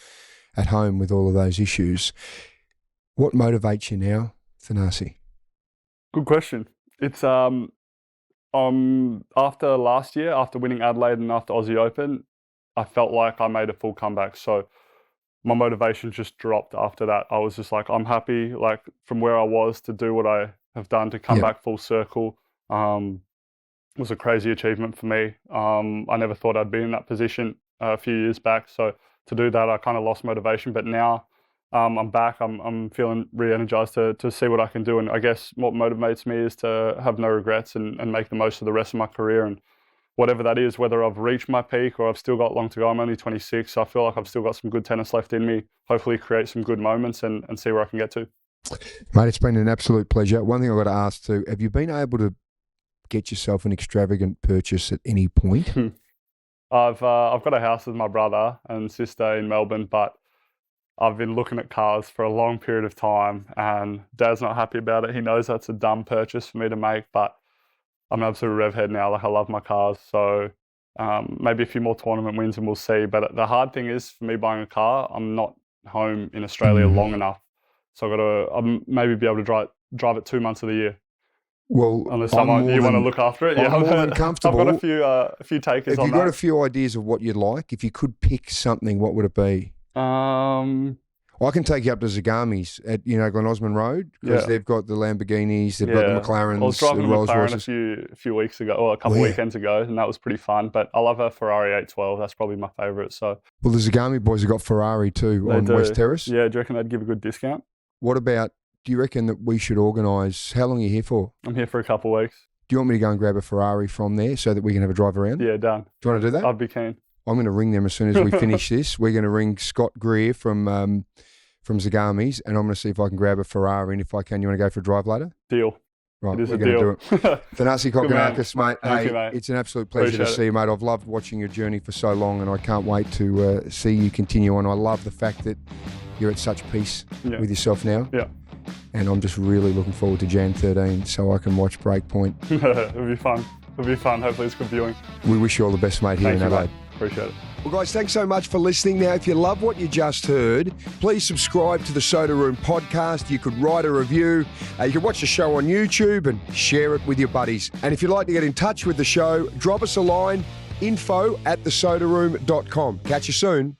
at home with all of those issues, what motivates you now, Thanasi? Good question. It's after last year, after winning Adelaide and after Aussie Open, I felt like I made a full comeback. So my motivation just dropped after that. I was just like, I'm happy, like from where I was, to do what I have done, to come back full circle. Was a crazy achievement for me. I never thought I'd be in that position a few years back. So to do that, I kind of lost motivation. But now I'm back. I'm feeling re-energized to see what I can do. And I guess what motivates me is to have no regrets and make the most of the rest of my career. And whatever that is, whether I've reached my peak or I've still got long to go. I'm only 26, so I feel like I've still got some good tennis left in me. Hopefully create some good moments and see where I can get to. Mate, it's been an absolute pleasure. One thing I've got to ask too, have you been able to get yourself an extravagant purchase at any point? I've got a house with my brother and sister in Melbourne, but I've been looking at cars for a long period of time, and Dad's not happy about it. He knows that's a dumb purchase for me to make, but I'm an absolute rev head now. Like, I love my cars. So maybe a few more tournament wins and we'll see. But the hard thing is, for me buying a car, I'm not home in Australia long enough. So I've got to maybe be able to drive it 2 months of the year. Well, unless you want to look after it. I'm more than comfortable. I've got a few takers on that. Have you got a few ideas of what you'd like? If you could pick something, what would it be? I can take you up to Zagami's at Glen Osmond Road, because they've got the Lamborghinis, they've got the McLarens, I was driving the a Rolls McLaren Royces. a few weeks ago, or a couple of weekends ago, and that was pretty fun. But I love a Ferrari 812. That's probably my favourite. So, well, the Zagami boys have got Ferrari too on West Terrace. Yeah, do you reckon they'd give a good discount? What about, do you reckon that we should organise, how long are you here for? I'm here for a couple of weeks. Do you want me to go and grab a Ferrari from there so that we can have a drive around? Yeah, done. Do you want to do that? I'd be keen. I'm going to ring them as soon as we finish this. We're going to ring Scott Greer from Zagami's, and I'm going to see if I can grab a Ferrari, and if I can, you want to go for a drive later? Deal. Right, it is we're a going deal. to do it. Thanasi Kokkinakis, mate. Thank you, mate. It's an absolute pleasure Appreciate to see you, mate. I've loved watching your journey for so long, and I can't wait to see you continue on. I love the fact that you're at such peace with yourself now. Yeah. And I'm just really looking forward to Jan 13 so I can watch Breakpoint. It'll be fun. It'll be fun. Hopefully it's good viewing. We wish you all the best, mate, here in Adelaide. Appreciate it. Well, guys, thanks so much for listening. Now, if you love what you just heard, please subscribe to the Soda Room podcast. You could write a review. You can watch the show on YouTube and share it with your buddies. And if you'd like to get in touch with the show, drop us a line, info@thesodaroom.com. Catch you soon.